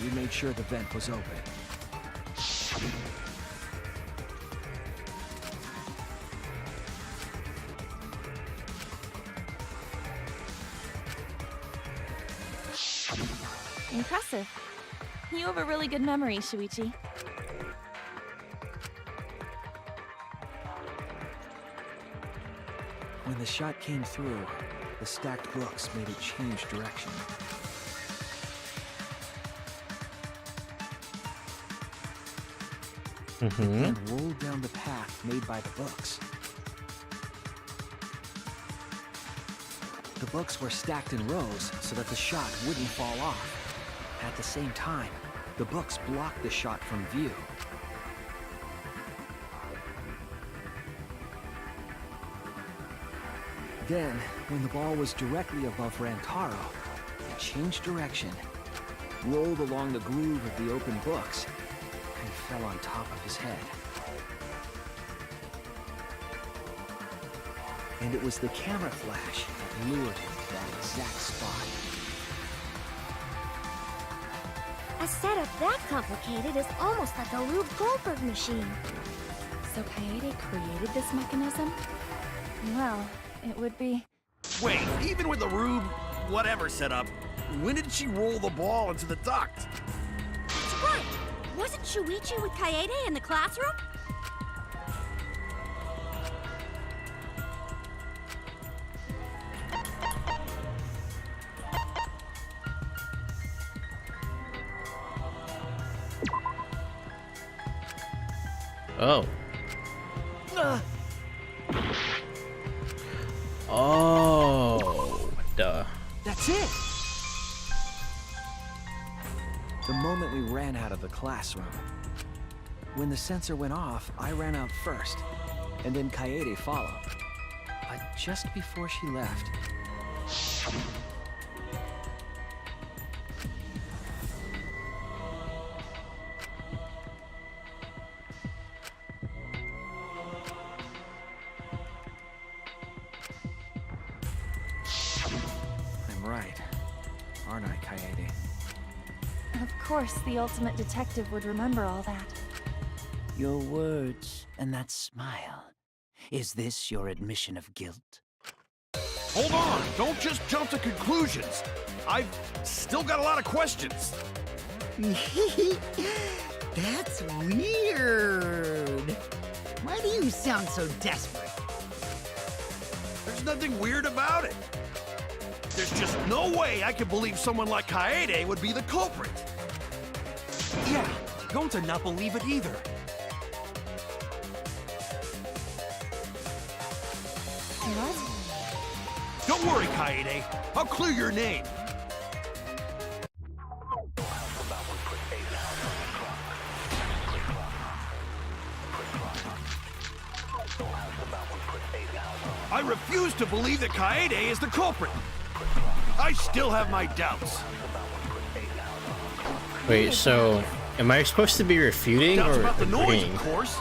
Speaker 11: You made sure the vent was open.
Speaker 10: Impressive. You have a really good memory, Shuichi.
Speaker 11: When the shot came through, the stacked books made it change direction. And rolled down the path made by the books. The books were stacked in rows so that the shot wouldn't fall off. At the same time, the books blocked the shot from view. Then, when the ball was directly above Rantaro, it changed direction, rolled along the groove of the open books, and fell on top of his head. And it was the camera flash that lured him to that exact spot.
Speaker 12: A setup that complicated is almost like a Rube Goldberg machine.
Speaker 10: So Kaede created this mechanism? Well, it would be...
Speaker 13: Wait, even with the Rube whatever setup, when did she roll the ball into the duct?
Speaker 3: That's right! Wasn't Shuichi with Kaede in the classroom?
Speaker 2: Oh. Oh, duh.
Speaker 11: That's it! The moment we ran out of the classroom. When the sensor went off, I ran out first, and then Kaede followed. But just before she left... I'm right, aren't I, Kaede?
Speaker 10: Of course, the ultimate detective would remember all that.
Speaker 8: Your words and that smile. Is this your admission of guilt?
Speaker 13: Hold on! Don't just jump to conclusions! I've still got a lot of questions.
Speaker 7: That's weird. Why do you sound so desperate?
Speaker 13: There's nothing weird about it. There's just no way I can believe someone like Kaede would be the culprit. Yeah, going to not believe it either.
Speaker 10: What?
Speaker 13: Don't worry, Kaede. I'll clear your name. I refuse to believe that Kaede is the culprit. I still have my doubts.
Speaker 2: Wait, so am I supposed to be refuting
Speaker 13: Doubts
Speaker 2: or
Speaker 13: about the noise,
Speaker 2: agreeing?
Speaker 13: of course.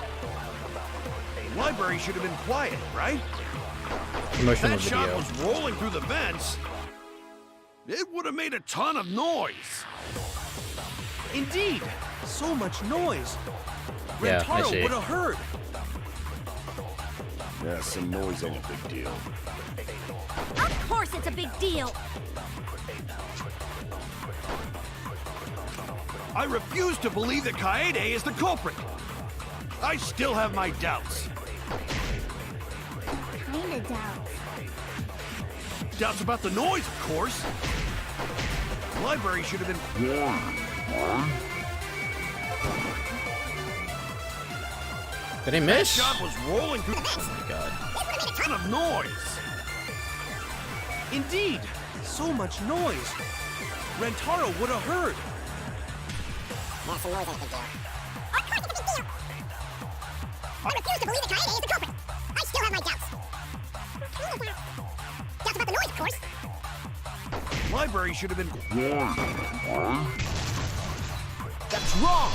Speaker 13: The library should have been quiet, right?
Speaker 2: Promotional
Speaker 13: That shot
Speaker 2: video.
Speaker 13: was rolling through the vents. It would have made a ton of noise. Indeed, so much noise.
Speaker 2: Yeah, I
Speaker 13: Rentaro
Speaker 2: see.
Speaker 13: would have heard.
Speaker 9: Yeah, some noise ain't a big deal.
Speaker 3: Of course it's a big deal!
Speaker 13: I refuse to believe that Kaede is the culprit. I still have my doubts.
Speaker 12: Kinda doubts.
Speaker 13: Doubts about the noise, of course. The library should have been...
Speaker 2: Did I miss?
Speaker 13: That shot was rolling through...
Speaker 2: Oh my god.
Speaker 13: A ton of noise. Indeed, so much noise. Rentaro would have heard.
Speaker 12: Yeah, some noise ain't a big deal. Of course it's a big deal! I refuse to believe that Kaede is the culprit. I still have my doubts. Doubts about the noise, of course.
Speaker 13: Library should have been... That's wrong!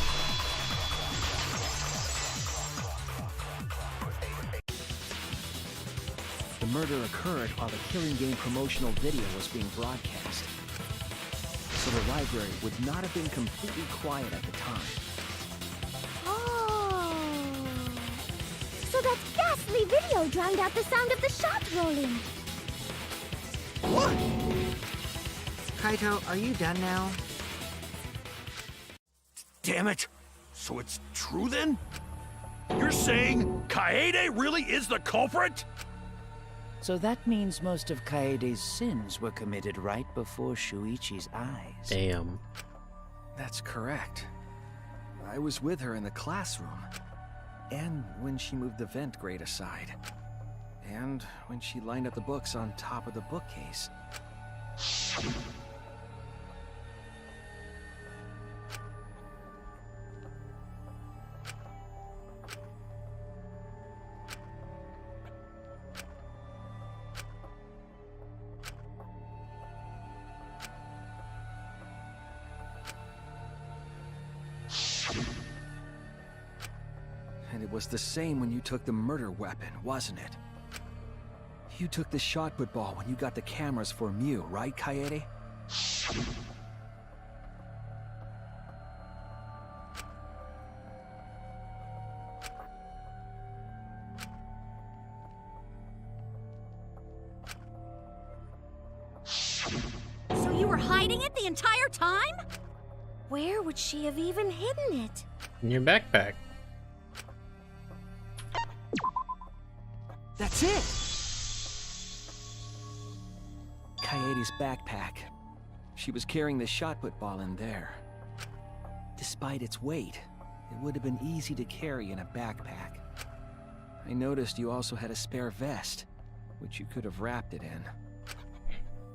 Speaker 11: The murder occurred while the Killing Game promotional video was being broadcast. So the library would not have been completely quiet at the time.
Speaker 12: Oh. So that ghastly video drowned out the sound of the shot rolling.
Speaker 13: What?
Speaker 7: Kaito, are you done now?
Speaker 13: Damn it! So it's true then? You're saying Kaede really is the culprit?
Speaker 8: So that means most of Kaede's sins were committed right before Shuichi's eyes.
Speaker 2: Damn.
Speaker 11: That's correct. I was with her in the classroom. And when she moved the vent grate aside. And when she lined up the books on top of the bookcase. And it was the same when you took the murder weapon, wasn't it? You took the shot put ball when you got the cameras for Mew, right, Kaede?
Speaker 3: So you were hiding it the entire time? Where would she have even hidden it?
Speaker 2: In your backpack.
Speaker 11: That's it! Kaede's backpack. She was carrying the shot put ball in there. Despite its weight, it would have been easy to carry in a backpack. I noticed you also had a spare vest, which you could have wrapped it in.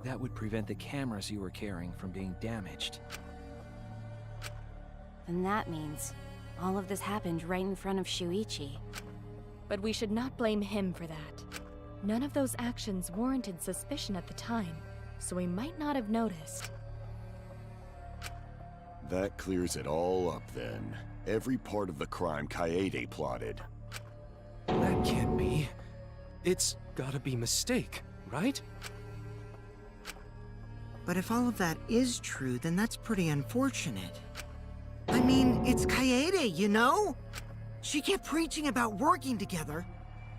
Speaker 11: That would prevent the cameras you were carrying from being damaged.
Speaker 10: And that means all of this happened right in front of Shuichi. But we should not blame him for that. None of those actions warranted suspicion at the time, so we might not have noticed.
Speaker 9: That clears it all up then. Every part of the crime Kaede plotted.
Speaker 13: That can't be. It's gotta be mistake, right?
Speaker 7: But if all of that is true, then that's pretty unfortunate. I mean, it's Kaede, you know? She kept preaching about working together,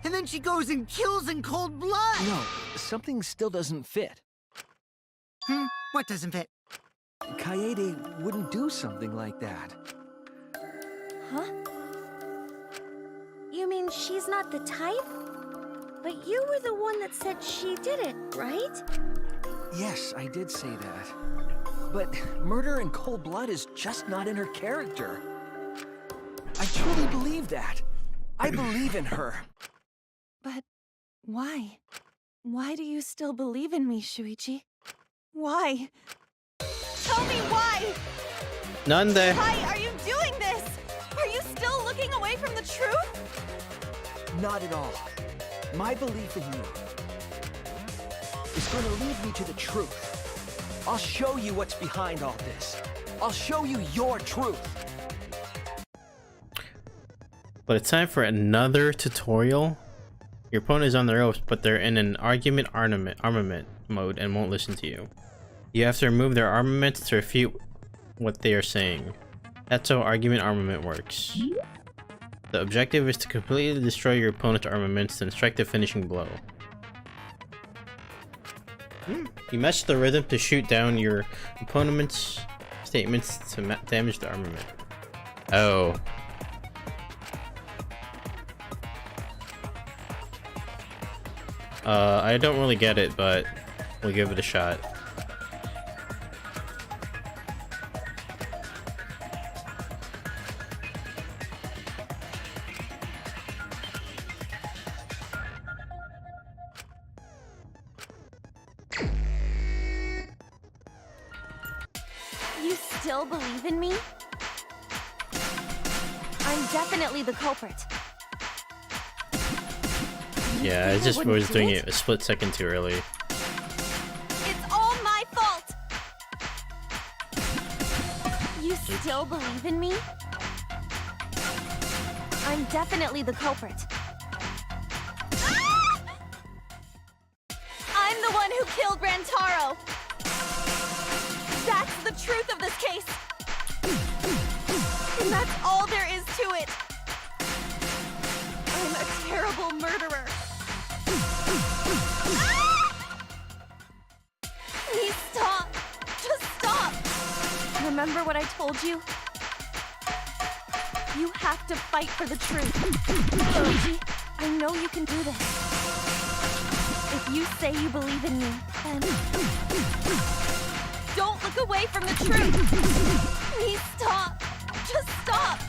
Speaker 7: and then she goes and kills in cold blood!
Speaker 11: No, something still doesn't fit.
Speaker 7: What doesn't fit?
Speaker 11: Kaede wouldn't do something like that.
Speaker 3: Huh? You mean she's not the type? But you were the one that said she did it, right?
Speaker 11: Yes, I did say that. But murder in cold blood is just not in her character. I truly believe that. I believe in her.
Speaker 6: But why? Why do you still believe in me, Shuichi? Why? Tell me why!
Speaker 2: None there.
Speaker 6: Why are you doing this? Are you still looking away from the truth?
Speaker 11: Not at all. My belief in you is going to lead me to the truth. I'll show you what's behind all this. I'll show you your truth.
Speaker 2: But it's time for another tutorial. Your opponent is on the ropes, but they're in an argument armament mode and won't listen to you. You have to remove their armaments to refute what they are saying. That's how argument armament works. The objective is to completely destroy your opponent's armaments and strike the finishing blow. You match the rhythm to shoot down your opponent's statements to damage the armament. Oh. I don't really get it, but we'll give it a shot.
Speaker 3: You still believe in me? I'm definitely the culprit.
Speaker 2: Yeah, I just was doing it a split second too early.
Speaker 3: It's all my fault! You still believe in me? I'm definitely the culprit. I'm the one who killed Rantaro! That's the truth of this case! And that's all there is to it! I'm a terrible murderer! Please stop! Just stop! Remember what I told you? You have to fight for the truth. Luigi, I know you can do this. If you say you believe in me, then... don't look away from the truth! Please stop! Just stop!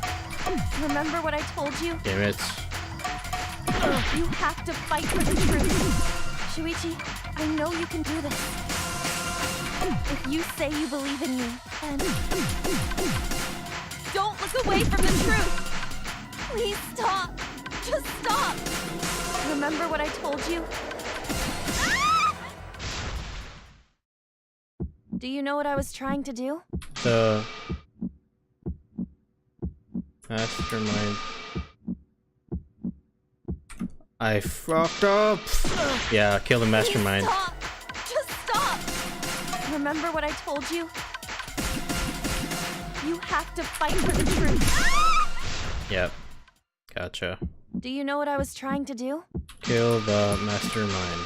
Speaker 3: Remember what I told you?
Speaker 2: Damn it.
Speaker 3: You have to fight for the truth. Shuichi, I know you can do this. If you say you believe in me, then... don't look away from the truth! Please stop! Just stop! Remember what I told you? Do you know what I was trying to do?
Speaker 2: The mastermind. I fucked up. Yeah, kill the mastermind.
Speaker 3: Please stop! Just stop! Remember what I told you? You have to fight for the truth.
Speaker 2: Yep. Gotcha.
Speaker 3: Do you know what I was trying to do?
Speaker 2: Kill the mastermind.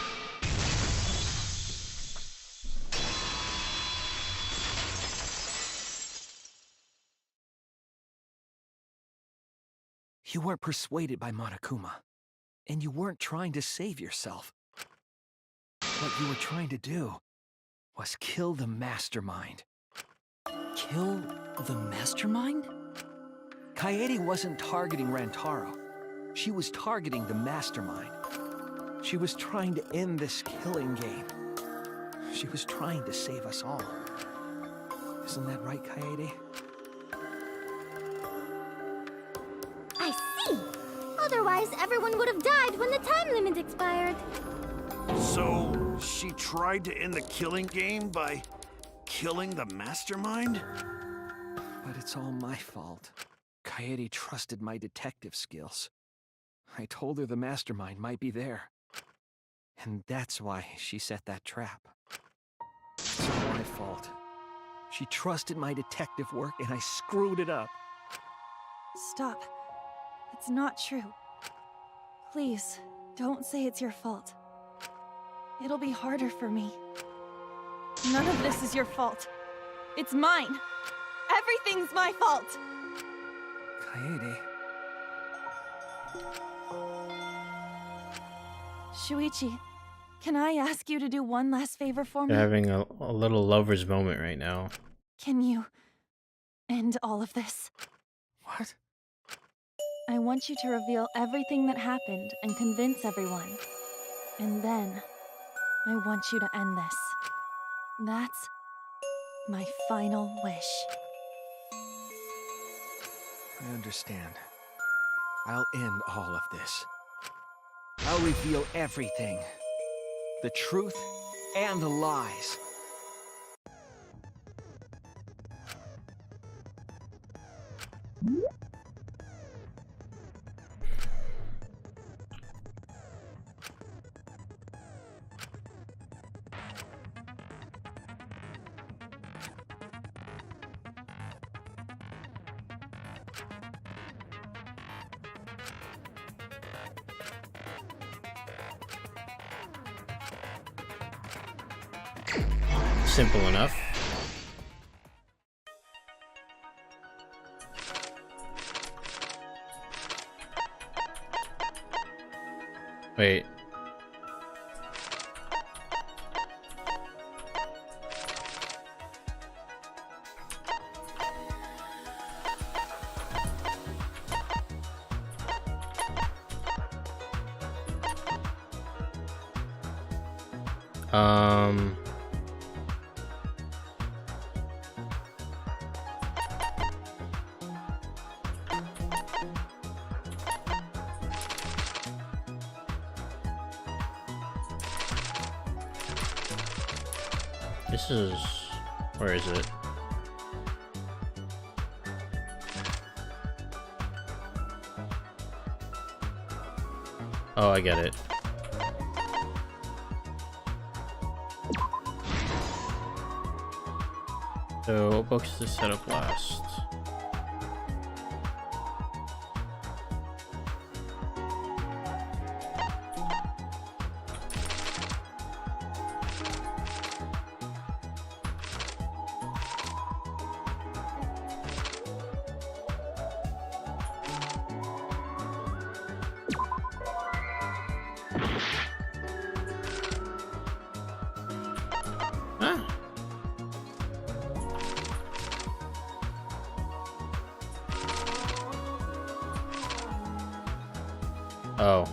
Speaker 11: You weren't persuaded by Monokuma, and you weren't trying to save yourself. What you were trying to do was kill the mastermind.
Speaker 4: Kill the mastermind?
Speaker 11: Kaede wasn't targeting Rantaro. She was targeting the mastermind. She was trying to end this killing game. She was trying to save us all. Isn't that right, Kaede?
Speaker 12: I see! Otherwise, everyone would have died when the time limit expired.
Speaker 13: So, she tried to end the killing game by killing the mastermind?
Speaker 11: But it's all my fault. Kaede trusted my detective skills. I told her the mastermind might be there. And that's why she set that trap. It's all my fault. She trusted my detective work and I screwed it up.
Speaker 6: Stop. It's not true. Please, don't say it's your fault. It'll be harder for me. None of this is your fault. It's mine. Everything's my fault.
Speaker 11: Kaede.
Speaker 6: Shuichi, can I ask you to do one last favor for me?
Speaker 2: They're having a little lover's moment right now.
Speaker 6: Can you end all of this?
Speaker 11: What?
Speaker 6: I want you to reveal everything that happened and convince everyone. And then, I want you to end this. That's my final wish.
Speaker 11: I understand. I'll end all of this. I'll reveal everything. The truth and the lies.
Speaker 2: Simple enough. Wait. This is... where is it? Oh, I get it. So, what books to set up last? Oh.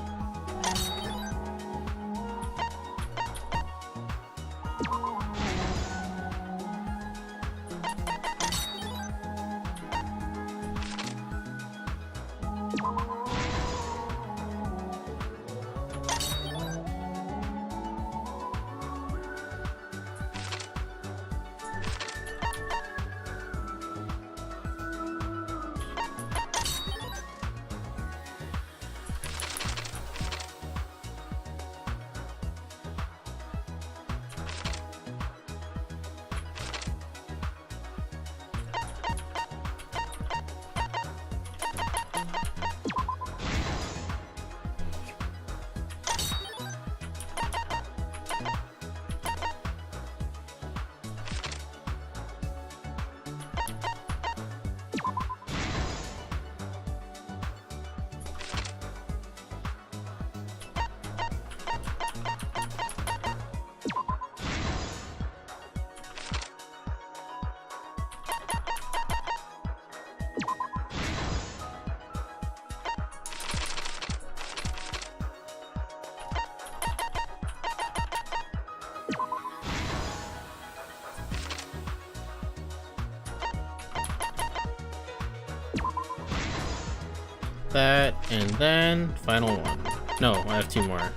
Speaker 2: That, and then final one. No, I have two more.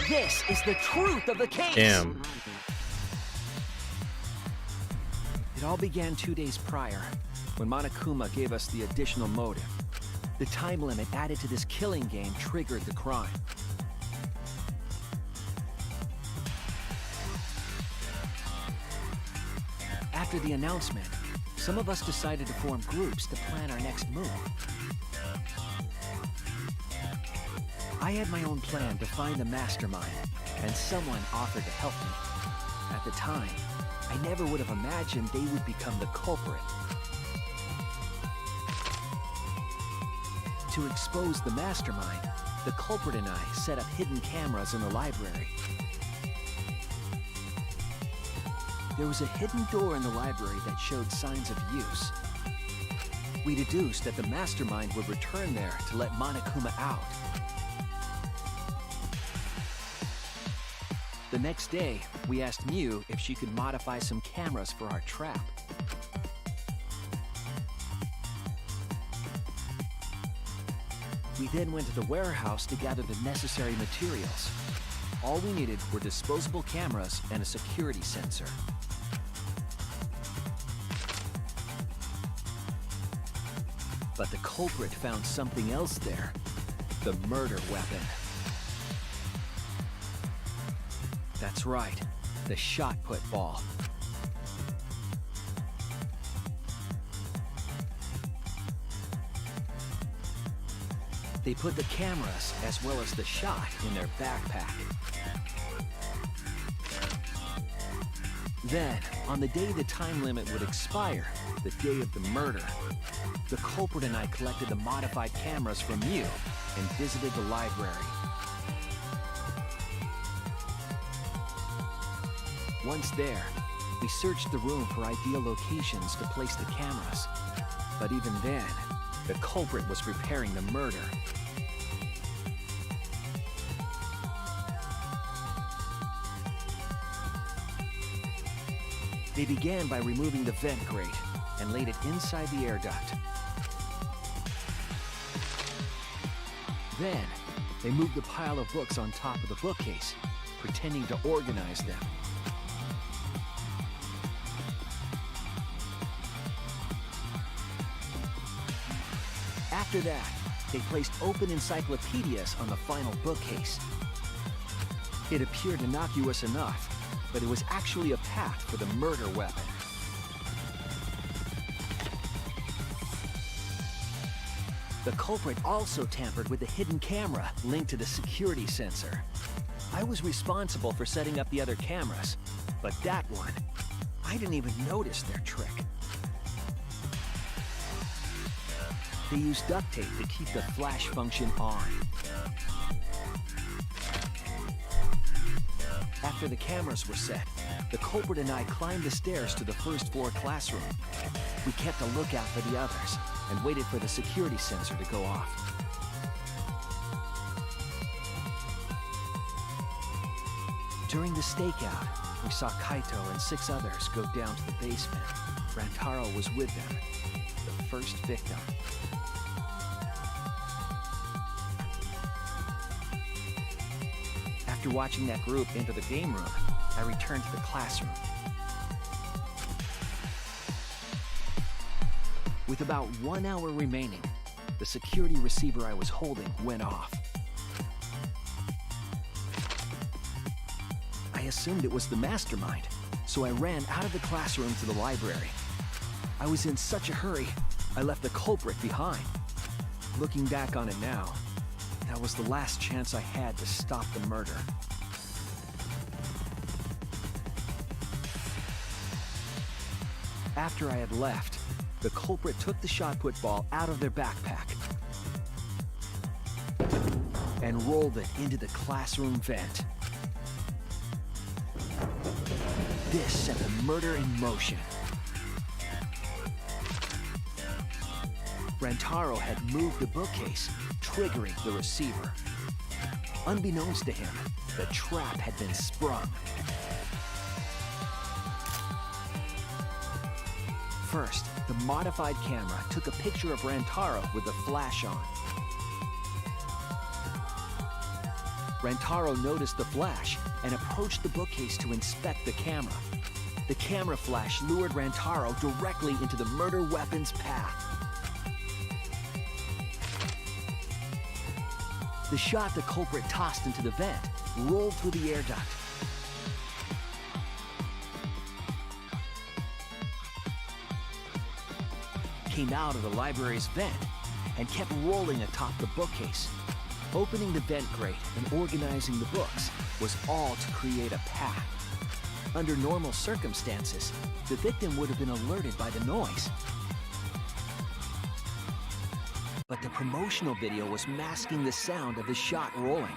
Speaker 11: This is the truth of the case.
Speaker 2: Damn.
Speaker 11: It all began 2 days prior, when Monokuma gave us the additional motive. The time limit added to this killing game triggered the crime. After the announcement, some of us decided to form groups to plan our next move. I had my own plan to find the mastermind, and someone offered to help me. At the time, I never would have imagined they would become the culprit. To expose the mastermind, the culprit and I set up hidden cameras in the library. There was a hidden door in the library that showed signs of use. We deduced that the mastermind would return there to let Monokuma out. The next day, we asked Mew if she could modify some cameras for our trap. We then went to the warehouse to gather the necessary materials. All we needed were disposable cameras and a security sensor. But the culprit found something else there. The murder weapon. That's right, the shot put ball. They put the cameras as well as the shot in their backpack. Then, on the day the time limit would expire, the day of the murder, the culprit and I collected the modified cameras from Mew and visited the library. Once there, we searched the room for ideal locations to place the cameras. But even then, the culprit was preparing the murder. They began by removing the vent grate and laid it inside the air duct. Then, they moved the pile of books on top of the bookcase, pretending to organize them. After that, they placed open encyclopedias on the final bookcase. It appeared innocuous enough, but it was actually a path for the murder weapon. The culprit also tampered with the hidden camera linked to the security sensor. I was responsible for setting up the other cameras, but that one, I didn't even notice their trick. They used duct tape to keep the flash function on. After the cameras were set, the culprit and I climbed the stairs to the first floor classroom. We kept a lookout for the others and waited for the security sensor to go off. During the stakeout, we saw Kaito and 6 others go down to the basement. Rantaro was with them, the first victim. After watching that group enter the game room, I returned to the classroom. With about 1 hour remaining, the security receiver I was holding went off. I assumed it was the mastermind, so I ran out of the classroom to the library. I was in such a hurry, I left the culprit behind. Looking back on it now, that was the last chance I had to stop the murder. After I had left, the culprit took the shot put ball out of their backpack and rolled it into the classroom vent. This set the murder in motion. Rantaro had moved the bookcase, triggering the receiver. Unbeknownst to him, the trap had been sprung. First, the modified camera took a picture of Rantaro with the flash on. Rantaro noticed the flash and approached the bookcase to inspect the camera. The camera flash lured Rantaro directly into the murder weapon's path. The shot the culprit tossed into the vent rolled through the air duct. Came out of the library's vent and kept rolling atop the bookcase. Opening the vent grate and organizing the books was all to create a path. Under normal circumstances, the victim would have been alerted by the noise. But the promotional video was masking the sound of the shot rolling.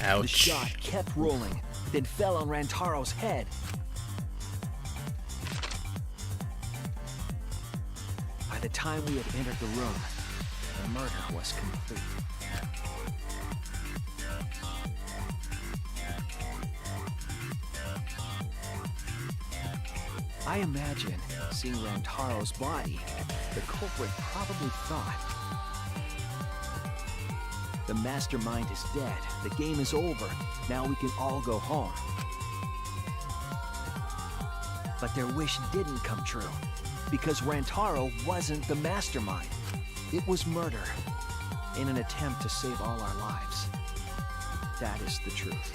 Speaker 2: Ouch.
Speaker 11: The shot kept rolling, then fell on Rantaro's head. By the time we had entered the room, the murder was complete. I imagine, seeing Rantaro's body, the culprit probably thought, the mastermind is dead, the game is over, now we can all go home. But their wish didn't come true, because Rantaro wasn't the mastermind. It was murder, in an attempt to save all our lives. That is the truth.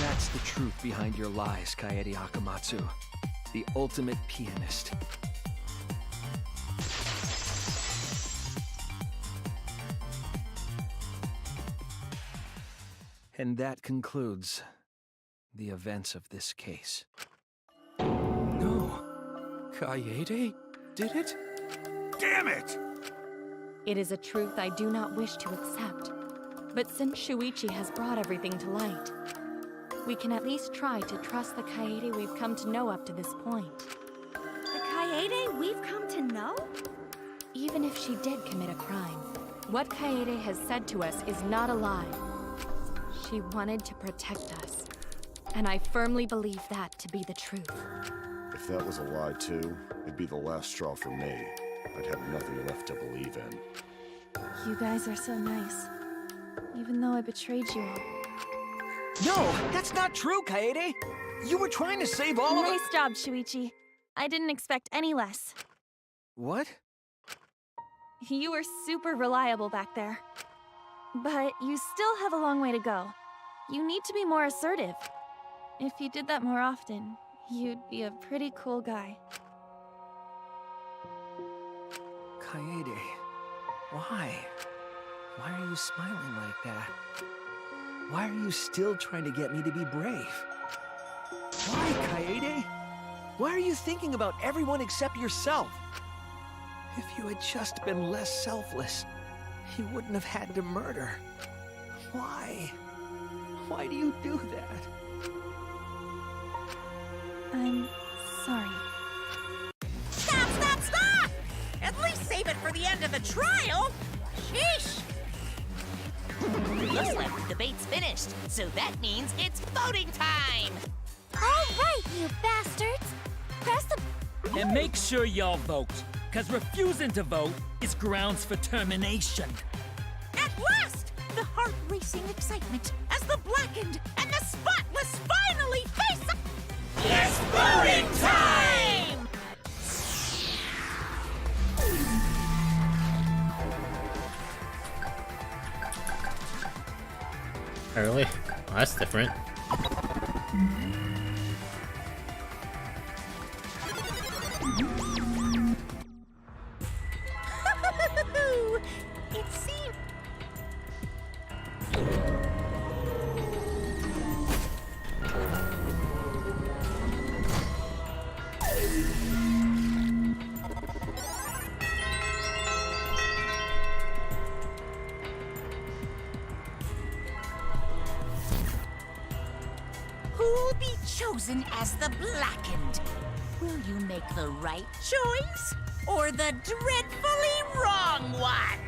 Speaker 11: That's the truth behind your lies, Kaede Akamatsu. The ultimate pianist. And that concludes the events of this case.
Speaker 13: No. Kaede did it? Damn it!
Speaker 10: It is a truth I do not wish to accept. But since Shuichi has brought everything to light, we can at least try to trust the Kaede we've come to know up to this point.
Speaker 3: The Kaede we've come to know?
Speaker 10: Even if she did commit a crime, what Kaede has said to us is not a lie. She wanted to protect us, and I firmly believe that to be the truth.
Speaker 9: If that was a lie too, it'd be the last straw for me. I'd have nothing left to believe in.
Speaker 6: You guys are so nice, even though I betrayed you all.
Speaker 11: No, that's not true, Kaede! You were trying to save all of us.
Speaker 6: Nice job, Shuichi. I didn't expect any less.
Speaker 11: What?
Speaker 6: You were super reliable back there. But you still have a long way to go. You need to be more assertive. If you did that more often, you'd be a pretty cool guy.
Speaker 11: Kaede, why? Why are you smiling like that? Why are you still trying to get me to be brave? Why, Kaede? Why are you thinking about everyone except yourself? If you had just been less selfless, you wouldn't have had to murder. Why? Why do you do that?
Speaker 6: I'm sorry.
Speaker 14: Stop, stop, stop! At least save it for the end of the trial! Sheesh!
Speaker 1: Looks like the debate's finished, so that means it's voting time!
Speaker 12: All right, you bastards! Press the...
Speaker 4: And make sure y'all vote, because refusing to vote is grounds for termination.
Speaker 14: At last! The heart-racing excitement as the Blackened and the Spotless finally face up!
Speaker 1: It's voting time!
Speaker 2: Really? Oh, that's different.
Speaker 14: It seems... Who'll be chosen as the Blackened? Will you make the right choice or the dreadfully wrong one?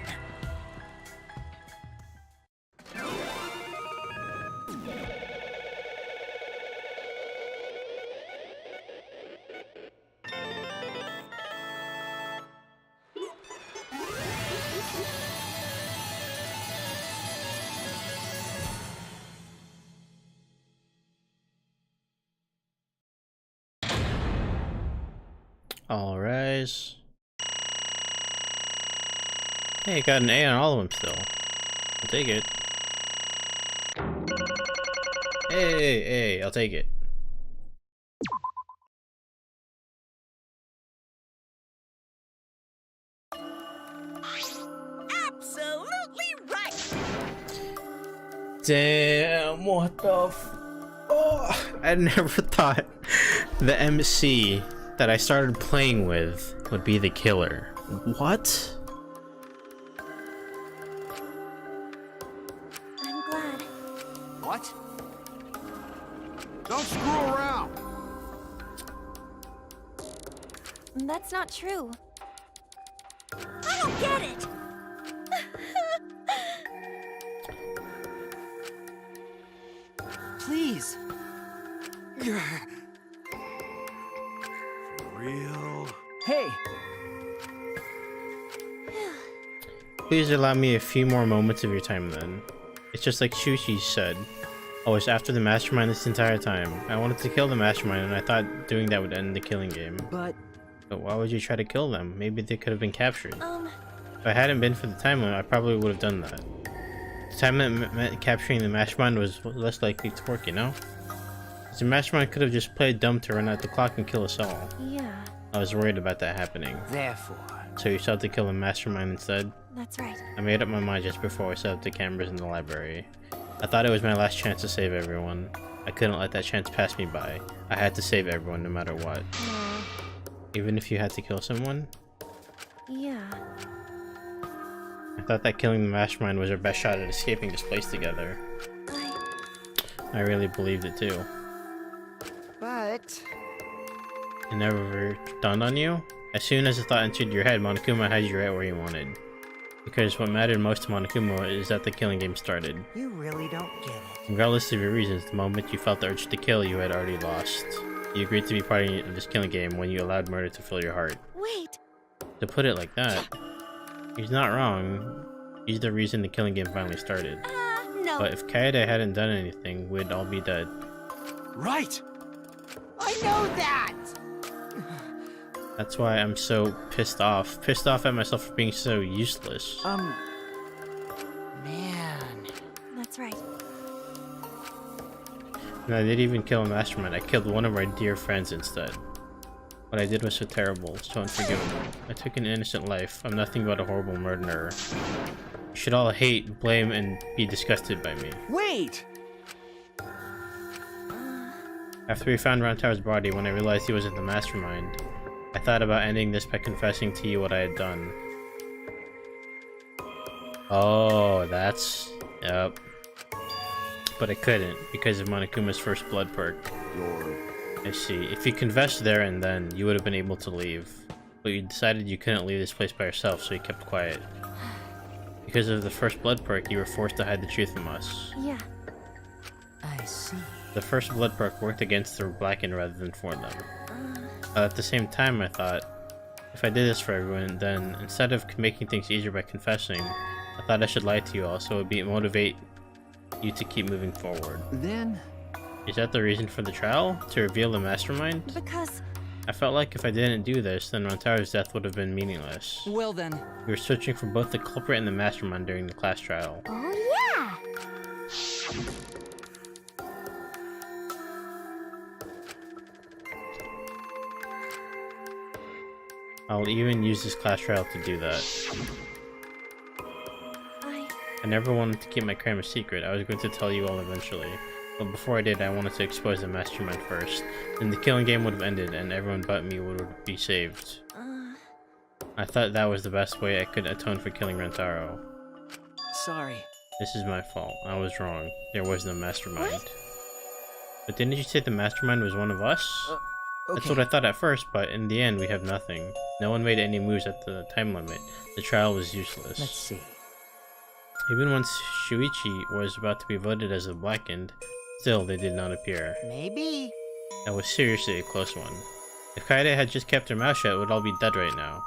Speaker 2: All rise. Hey, got an A on all of them still. I'll take it. Hey, I'll take it.
Speaker 14: Absolutely right.
Speaker 2: Damn, what the oh, I never thought the MC that I started playing with would be the killer. What?
Speaker 3: I'm glad.
Speaker 13: What? Don't screw around!
Speaker 6: That's not true.
Speaker 3: I don't get it!
Speaker 7: Please.
Speaker 13: For real?
Speaker 11: Hey,
Speaker 2: Please allow me a few more moments of your time then. It's just like Shuichi said. I was after the mastermind this entire time. I wanted to kill the mastermind and I thought doing that would end the killing game.
Speaker 11: but
Speaker 2: But why would you try to kill them? Maybe they could have been captured. If I hadn't been for the time limit, I probably would have done that. The time limit meant capturing the mastermind was less likely to work, you know? 'Cause the mastermind could have just played dumb to run out the clock and kill us all.
Speaker 6: Yeah,
Speaker 2: I was worried about that happening.
Speaker 8: Therefore,
Speaker 2: So you sought to kill the mastermind instead?
Speaker 6: that's right.
Speaker 2: I made up my mind just before I set up the cameras in the library. I thought it was my last chance to save everyone. I couldn't let that chance pass me by. I had to save everyone no matter what. Even if you had to kill someone?
Speaker 6: Yeah.
Speaker 2: I thought that killing the mastermind was our best shot at escaping this place together. I really believed it too.
Speaker 7: But
Speaker 2: It never dawned on you? As soon as the thought entered your head, Monokuma had you right where you wanted. Because what mattered most to Monokuma is that the killing game started.
Speaker 7: you really don't get it.
Speaker 2: Regardless of your reasons, the moment you felt the urge to kill, you had already lost. You agreed to be part of this killing game when you allowed murder to fill your heart.
Speaker 3: Wait,
Speaker 2: To put it like that, he's not wrong. He's the reason the killing game finally started.
Speaker 3: no.
Speaker 2: But if Kaede hadn't done anything, we'd all be dead.
Speaker 13: Right!
Speaker 7: I know that!
Speaker 2: That's why I'm so pissed off. Pissed off at myself for being so useless.
Speaker 7: Man.
Speaker 6: That's right.
Speaker 2: And I didn't even kill a mastermind, I killed one of our dear friends instead. What I did was so terrible, so unforgivable. I took an innocent life. I'm nothing but a horrible murderer. You should all hate, blame, and be disgusted by me.
Speaker 11: wait!
Speaker 2: After we found Rantaro's body, when I realized he wasn't the mastermind, I thought about ending this by confessing to you what I had done. Oh, that's... Yep. But I couldn't, because of Monokuma's first blood perk. I see. If you confessed there and then, you would have been able to leave. But you decided you couldn't leave this place by yourself, so you kept quiet. Because of the first blood perk, you were forced to hide the truth from us.
Speaker 6: Yeah.
Speaker 8: I see.
Speaker 2: The first blood perk worked against the Blackened rather than for them. At the same time, I thought, if I did this for everyone, then instead of making things easier by confessing, I thought I should lie to you all so it would motivate you to keep moving forward.
Speaker 11: Then
Speaker 2: Is that the reason for the trial? To reveal the mastermind?
Speaker 6: Because
Speaker 2: I felt like if I didn't do this, then Rantaro's death would have been meaningless.
Speaker 8: Well then,
Speaker 2: We were searching for both the culprit and the mastermind during the class trial.
Speaker 12: Oh, yeah!
Speaker 2: I'll even use this class trial to do that. I never wanted to keep my crime a secret. I was going to tell you all eventually. But before I did, I wanted to expose the mastermind first. Then the killing game would have ended and everyone but me would be saved. I thought that was the best way I could atone for killing Rantaro.
Speaker 11: sorry.
Speaker 2: This is my fault. I was wrong. There was no mastermind. But didn't you say the mastermind was one of us? That's what I thought at first, but in the end we have nothing. No one made any moves at the time limit. The trial was useless.
Speaker 8: let's see.
Speaker 2: Even once Shuichi was about to be voted as the Blackened, still they did not appear.
Speaker 7: Maybe.
Speaker 2: That was seriously a close one. If Kaede had just kept her mouth shut, we'd all be dead right now.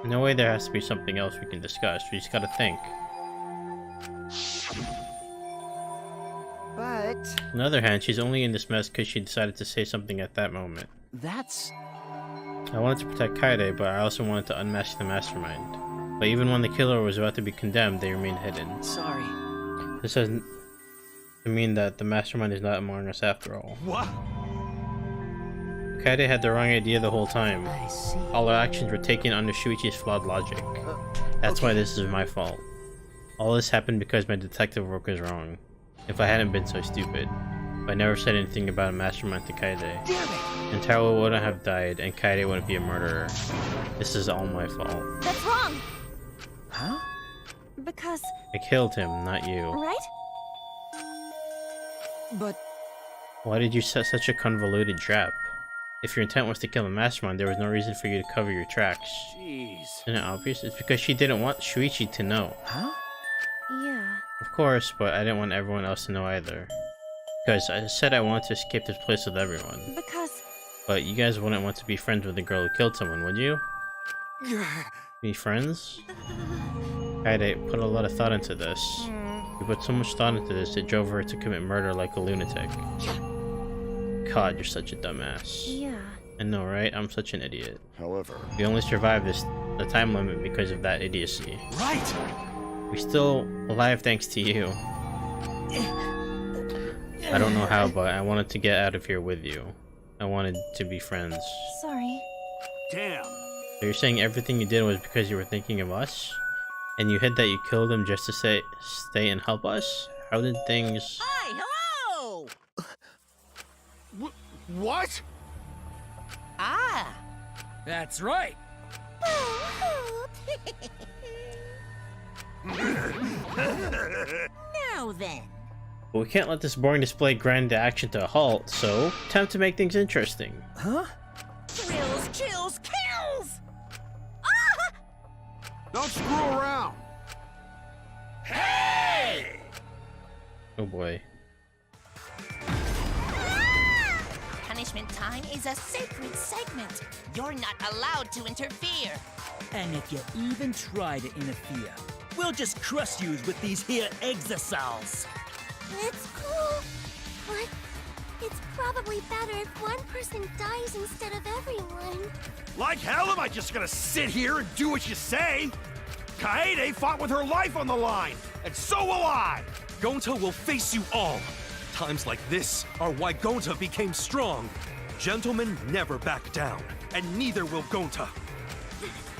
Speaker 2: No way, there has to be something else we can discuss. We just gotta think.
Speaker 7: But
Speaker 2: On the other hand, she's only in this mess because she decided to say something at that moment.
Speaker 11: That's...
Speaker 2: I wanted to protect Kaede, but I also wanted to unmask the mastermind. But even when the killer was about to be condemned, they remained hidden.
Speaker 11: Sorry.
Speaker 2: This doesn't mean that the mastermind is not among us after all.
Speaker 13: What?
Speaker 2: Kaede had the wrong idea the whole time.
Speaker 8: I see.
Speaker 2: All our actions were taken under Shuichi's flawed logic. That's why this is my fault. All this happened because my detective work was wrong. If I hadn't been so stupid. If I never said anything about a mastermind to Kaede,
Speaker 7: Damn it!
Speaker 2: then Taro wouldn't have died and Kaede wouldn't be a murderer. This is all my fault.
Speaker 6: That's wrong!
Speaker 11: Huh?
Speaker 6: Because,
Speaker 2: I killed him, not you.
Speaker 6: right?
Speaker 11: But...
Speaker 2: Why did you set such a convoluted trap? If your intent was to kill the mastermind, there was no reason for you to cover your tracks.
Speaker 13: Jeez.
Speaker 2: Isn't it obvious? It's because she didn't want Shuichi to know.
Speaker 11: Huh?
Speaker 6: Yeah.
Speaker 2: Of course, but I didn't want everyone else to know either. Because I said I wanted to escape this place with everyone.
Speaker 6: Because...
Speaker 2: But you guys wouldn't want to be friends with the girl who killed someone, would you? Be friends? Kaede put a lot of thought into this. You put so much thought into this, it drove her to commit murder like a lunatic. God, you're such a dumbass.
Speaker 6: Yeah.
Speaker 2: I know, right? I'm such an idiot.
Speaker 9: However,
Speaker 2: We only survived the time limit because of that idiocy.
Speaker 13: Right!
Speaker 2: We're still alive thanks to you. I don't know how, but I wanted to get out of here with you. I wanted to be friends.
Speaker 6: Sorry.
Speaker 13: Damn.
Speaker 2: So you're saying everything you did was because you were thinking of us? And you hid that you killed him just to stay and help us? How did things...
Speaker 14: Hi, hello!
Speaker 13: What?
Speaker 1: Ah,
Speaker 4: That's right.
Speaker 14: Now then.
Speaker 2: But we can't let this boring display grind the action to a halt, so time to make things interesting.
Speaker 11: Huh?
Speaker 14: Thrills, chills, kills!
Speaker 13: Don't screw around. Hey!
Speaker 2: Oh boy.
Speaker 1: punishment time is a sacred segment. You're not allowed to interfere.
Speaker 4: And if you even try to interfere, we'll just crush you with these here exosols.
Speaker 12: It's cool, but it's probably better if one person dies instead of everyone.
Speaker 13: Like hell am I just gonna sit here and do what you say? Kaede fought with her life on the line, and so will I!
Speaker 5: Gonta will face you all. Times like this are why Gonta became strong. Gentlemen never back down, and neither will Gonta.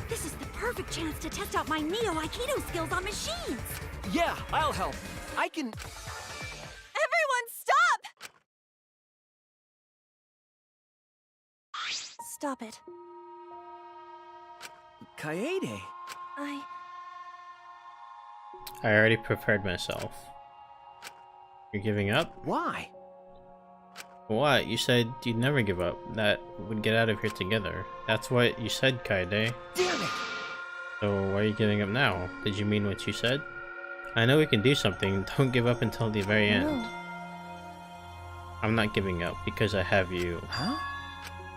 Speaker 3: This is the perfect chance to test out my Neo Aikido skills on machines.
Speaker 11: Yeah, I'll help. I can...
Speaker 6: Everyone, stop! Stop it.
Speaker 11: Kaede.
Speaker 2: I already prepared myself. You're giving up?
Speaker 11: Why?
Speaker 2: What? You said you'd never give up. That we'd get out of here together. That's what you said, Kaede.
Speaker 7: Damn it!
Speaker 2: So why are you giving up now? Did you mean what you said? I know we can do something. Don't give up until the very end.
Speaker 6: No.
Speaker 2: I'm not giving up because I have you.
Speaker 11: Huh?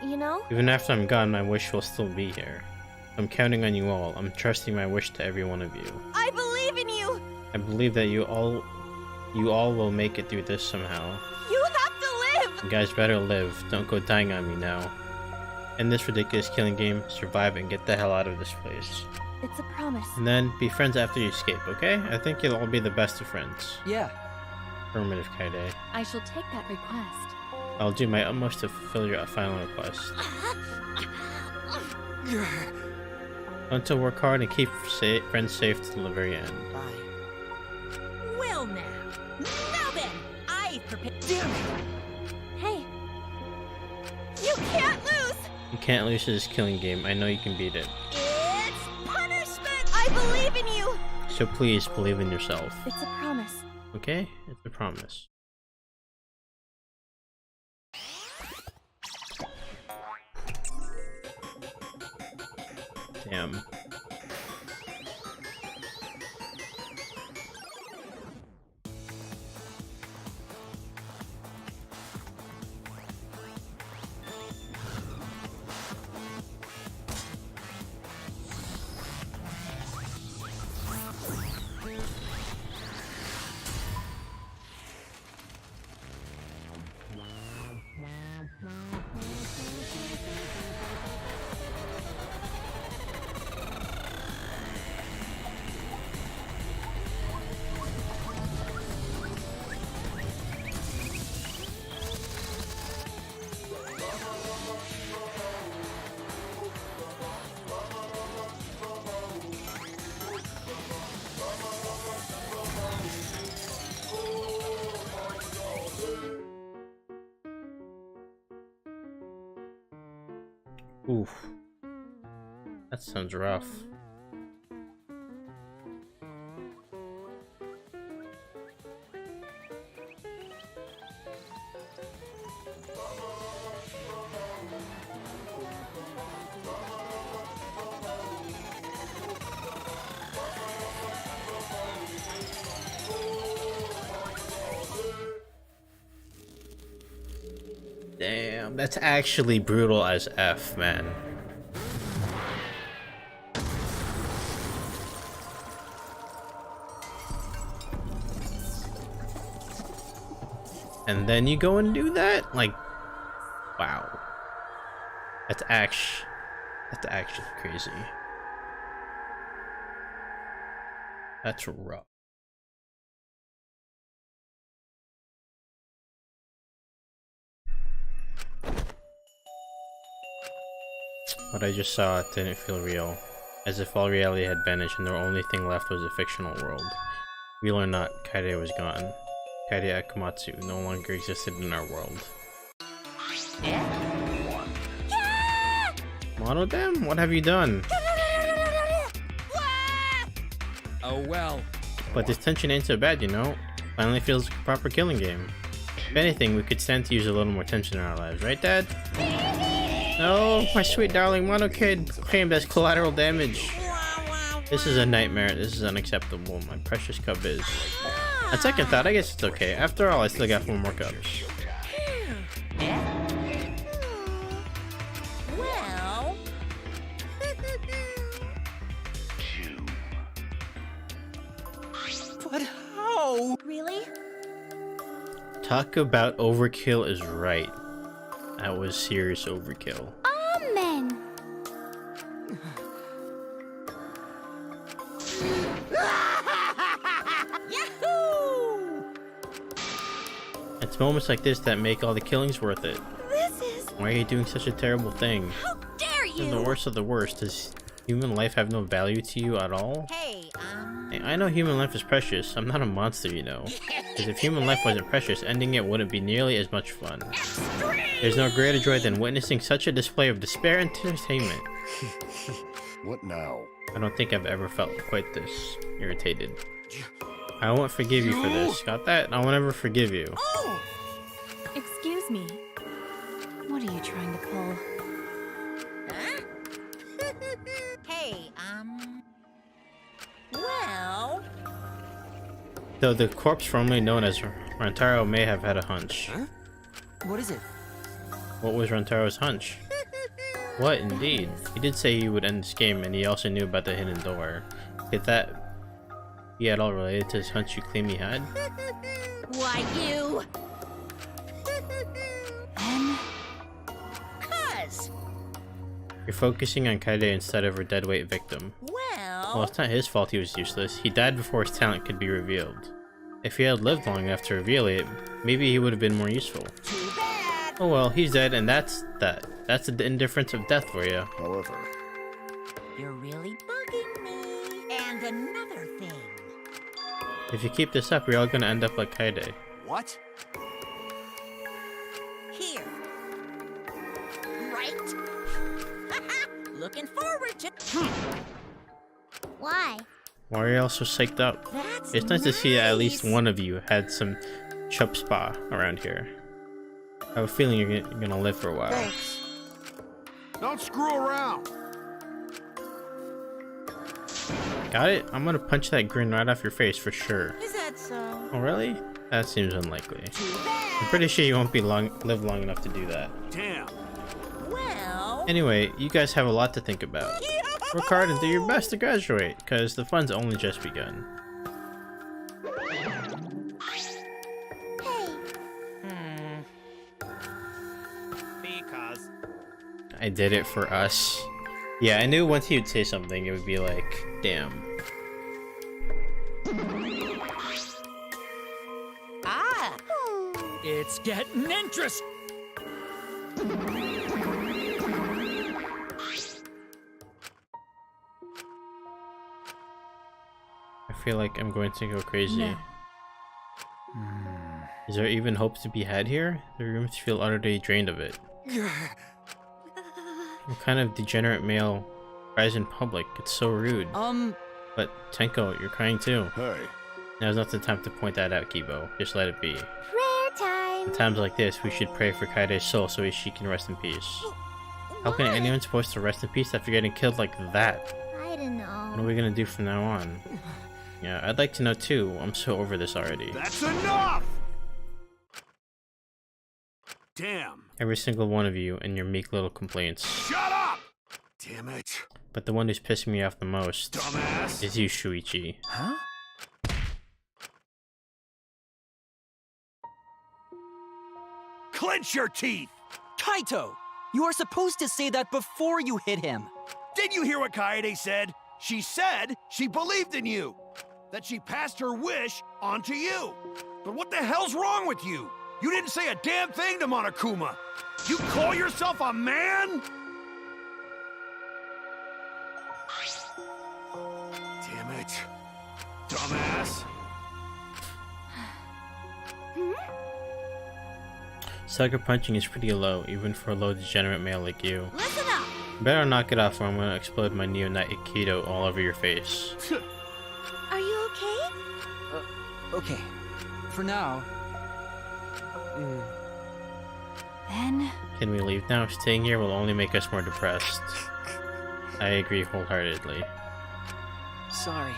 Speaker 6: You know?
Speaker 2: Even after I'm gone, my wish will still be here. I'm counting on you all. I'm trusting my wish to every one of you.
Speaker 6: I believe in you!
Speaker 2: I believe that you all will make it through this somehow.
Speaker 6: You have to live!
Speaker 2: You guys better live. Don't go dying on me now. End this ridiculous killing game, survive, and get the hell out of this place.
Speaker 6: It's a promise.
Speaker 2: And then be friends after you escape, okay? I think you'll all be the best of friends.
Speaker 11: Yeah.
Speaker 2: Affirmative, Kaede.
Speaker 10: I shall take that request.
Speaker 2: I'll do my utmost to fulfill your final request. Until work hard and keep friends safe to the very end.
Speaker 7: Bye.
Speaker 14: Well now. Now then, I've prepared.
Speaker 7: Damn it!
Speaker 6: Hey! You can't lose!
Speaker 2: You can't lose this killing game. I know you can beat it.
Speaker 14: It's punishment!
Speaker 6: I believe in you!
Speaker 2: So please believe in yourself.
Speaker 6: It's a promise.
Speaker 2: Okay? It's a promise. Damn. Oof. That sounds rough. Damn, that's actually brutal as F, man. And then you go and do that? Like, wow. That's actually crazy. That's rough. What I just saw didn't feel real, as if all reality had vanished and the only thing left was a fictional world. Real or not, Kaede was gone. Kaede Akamatsu no longer existed in our world. Monodam, what have you done?
Speaker 4: Oh well.
Speaker 2: But this tension ain't so bad, you know? Finally feels like a proper killing game. If anything, we could stand to use a little more tension in our lives, right, Dad? No, my sweet darling Mono Kid claimed as collateral damage. This is a nightmare. This is unacceptable. My precious cub is. On second thought, I guess it's okay. After all, I still got 4 more cubs.
Speaker 14: Well.
Speaker 13: But how?
Speaker 3: Really?
Speaker 2: Talk about overkill is right. That was serious overkill.
Speaker 12: Amen.
Speaker 14: Yahoo!
Speaker 2: It's moments like this that make all the killings worth it.
Speaker 3: This is...
Speaker 2: Why are you doing such a terrible thing?
Speaker 3: How dare
Speaker 2: You're
Speaker 3: you!
Speaker 2: the worst of the worst. Does human life have no value to you at all?
Speaker 14: Hey,
Speaker 2: Hey, I know human life is precious. I'm not a monster, you know. Because if human life wasn't precious, ending it wouldn't be nearly as much fun. There's no greater joy than witnessing such a display of despair and entertainment.
Speaker 9: What now?
Speaker 2: I don't think I've ever felt quite this irritated. I won't forgive you for this. Got that? I won't ever forgive you.
Speaker 14: Oh!
Speaker 10: Excuse me. What are you trying to pull?
Speaker 14: Huh? Hey, well.
Speaker 2: Though the corpse formerly known as Rantaro may have had a hunch.
Speaker 11: Huh? What is it?
Speaker 2: What was Rantaro's hunch? What, indeed? He did say he would end this game, and he also knew about the hidden door. Did that be at all related to his hunch you claim he had?
Speaker 14: Why, you?
Speaker 3: Then...
Speaker 14: Cuz.
Speaker 2: You're focusing on Kaede instead of her deadweight victim. Well, it's not his fault he was useless. He died before his talent could be revealed. If he had lived long enough to reveal it, maybe he would have been more useful.
Speaker 14: Too bad.
Speaker 2: Oh well, he's dead, and that's that. That's the indifference of death for you.
Speaker 9: However,
Speaker 14: You're really bugging me. And another thing.
Speaker 2: If you keep this up, you're all gonna end up like Kaede.
Speaker 13: What?
Speaker 14: Here. Right? Looking forward to.
Speaker 12: Why?
Speaker 2: Why are you all so psyched up?
Speaker 14: That's
Speaker 2: It's nice to see that at least
Speaker 14: nice.
Speaker 2: one of you had some chutzpah around here. I have a feeling you're gonna live for a while.
Speaker 13: Thanks. Don't screw around.
Speaker 2: Got it? I'm gonna punch that grin right off your face for sure.
Speaker 14: Is that so?
Speaker 2: Oh really? That seems unlikely.
Speaker 14: Too bad.
Speaker 2: I'm pretty sure you won't live long enough to do that.
Speaker 13: Damn.
Speaker 14: Well.
Speaker 2: Anyway, you guys have a lot to think about. Work hard and do your best to graduate, because the fun's only just begun.
Speaker 5: Because.
Speaker 2: I did it for us. Yeah, I knew once he would say something, it would be like, damn.
Speaker 14: Ah.
Speaker 4: It's getting interesting.
Speaker 2: I feel like I'm going to go crazy.
Speaker 10: No.
Speaker 2: Is there even hope to be had here? The rooms feel utterly drained of it. What kind of degenerate male cries in public? It's so rude. But Tenko, you're crying too.
Speaker 9: Hey.
Speaker 2: Now's not the time to point that out, Kibo. Just let it be.
Speaker 12: Prayer time.
Speaker 2: In times like this, we should pray for Kaide's soul so she can rest in peace. How can anyone supposed to rest in peace after getting killed like that?
Speaker 12: I don't know.
Speaker 2: What are we gonna do from now on? Yeah, I'd like to know too. I'm so over this already.
Speaker 13: That's enough! Damn.
Speaker 2: Every single one of you and your meek little complaints.
Speaker 13: Shut up! Damn it.
Speaker 2: But the one who's pissing me off the most
Speaker 13: Dumbass.
Speaker 2: is you, Shuichi.
Speaker 11: Huh?
Speaker 13: Clench your teeth!
Speaker 15: Kaito! You are supposed to say that before you hit him.
Speaker 13: Did you hear what Kaede said? She said she believed in you. That she passed her wish on to you. But what the hell's wrong with you? You didn't say a damn thing to Monokuma. You call yourself a man? Damn it. Dumbass.
Speaker 2: Sucker punching is pretty low, even for a low degenerate male like you.
Speaker 3: Listen up!
Speaker 2: Better knock it off or I'm gonna explode my Neonite Aikido all over your face.
Speaker 3: Are you okay?
Speaker 15: Okay. For now.
Speaker 3: Then...
Speaker 2: Can we leave now? Staying here will only make us more depressed. I agree wholeheartedly.
Speaker 15: Sorry.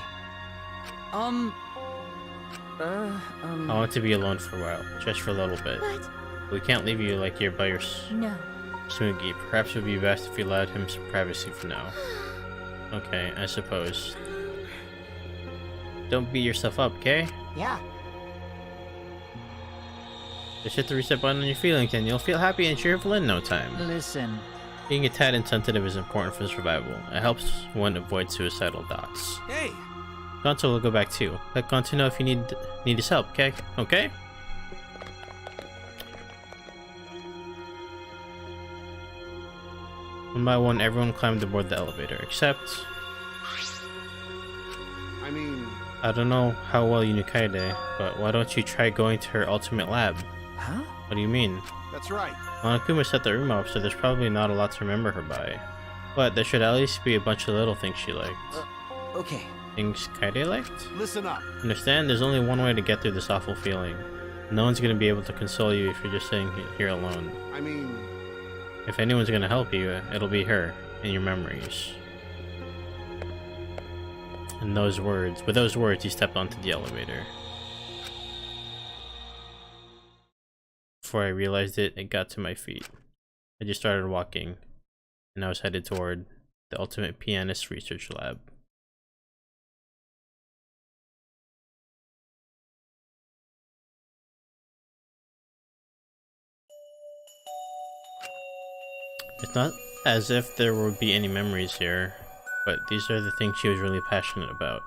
Speaker 2: I want to be alone for a while, just for a little bit.
Speaker 3: But...
Speaker 2: We can't leave you like you're by your
Speaker 3: No.
Speaker 2: Smoogie. Perhaps it would be best if we allowed him some privacy for now. Okay, I suppose. Don't beat yourself up, okay?
Speaker 7: Yeah.
Speaker 2: Just hit the reset button on your feelings and you'll feel happy and cheerful in no time.
Speaker 8: Listen.
Speaker 2: Being a tad insensitive is important for survival. It helps one avoid suicidal thoughts.
Speaker 13: Hey.
Speaker 2: Gonzo will go back too. Click on to know if you need his help, okay? Okay? One by one, everyone climbed aboard the elevator, except...
Speaker 9: I mean...
Speaker 2: I don't know how well you knew Kaede, but why don't you try going to her ultimate lab?
Speaker 11: Huh?
Speaker 2: What do you mean?
Speaker 9: That's right.
Speaker 2: Monokuma set the room up, so there's probably not a lot to remember her by. But there should at least be a bunch of little things she liked.
Speaker 11: Okay.
Speaker 2: Things Kaede liked?
Speaker 9: Listen up.
Speaker 2: Understand? There's only one way to get through this awful feeling. No one's gonna be able to console you if you're just sitting here alone.
Speaker 9: I mean...
Speaker 2: If anyone's gonna help you, it'll be her, and your memories. And with those words, he stepped onto the elevator. Before I realized it, it got to my feet. I just started walking, and I was headed toward the Ultimate Pianist Research Lab. It's not as if there would be any memories here, but these are the things she was really passionate about,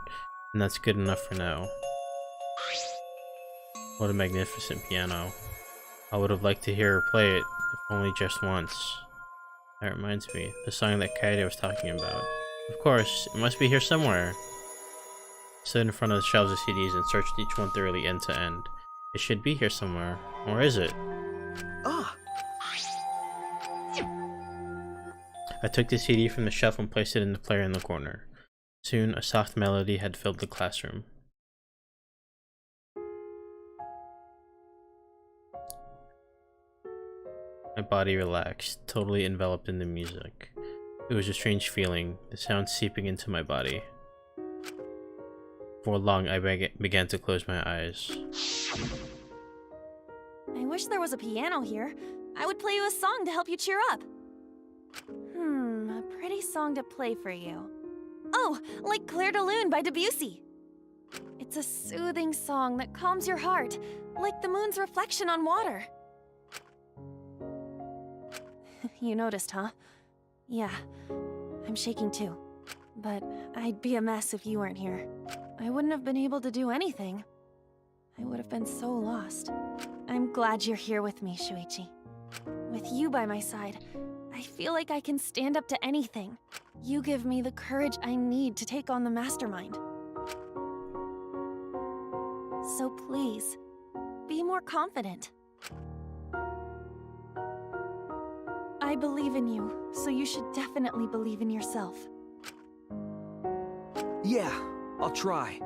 Speaker 2: and that's good enough for now. What a magnificent piano. I would have liked to hear her play it, if only just once. That reminds me, the song that Kaede was talking about. Of course, it must be here somewhere. I stood in front of the shelves of CDs and searched each one thoroughly end to end. It should be here somewhere. Or is it?
Speaker 11: Ah!
Speaker 2: I took the CD from the shelf and placed it in the player in the corner. Soon, a soft melody had filled the classroom. My body relaxed, totally enveloped in the music. It was a strange feeling, the sound seeping into my body. For long, I began to close my eyes.
Speaker 6: I wish there was a piano here. I would play you a song to help you cheer up. A pretty song to play for you. Oh, like Clair de Lune by Debussy. It's a soothing song that calms your heart, like the moon's reflection on water. You noticed, huh? Yeah, I'm shaking too. But I'd be a mess if you weren't here. I wouldn't have been able to do anything. I would have been so lost. I'm glad you're here with me, Shuichi. With you by my side, I feel like I can stand up to anything. You give me the courage I need to take on the Mastermind. So please, be more confident. I believe in you, so you should definitely believe in yourself.
Speaker 11: Yeah, I'll try.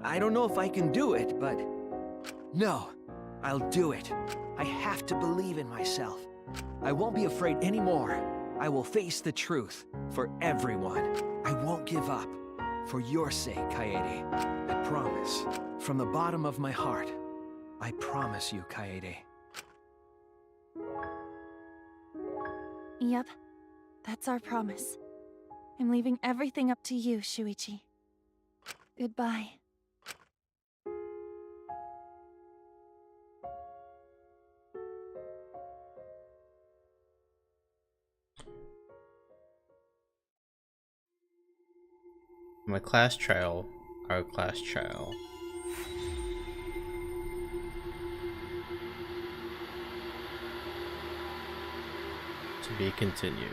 Speaker 11: I don't know if I can do it, but... No, I'll do it. I have to believe in myself. I won't be afraid anymore. I will face the truth for everyone. I won't give up. For your sake, Kaede. I promise. From the bottom of my heart, I promise you, Kaede.
Speaker 6: Yep, that's our promise. I'm leaving everything up to you, Shuichi. Goodbye.
Speaker 2: My class trial, our class trial. To be continued.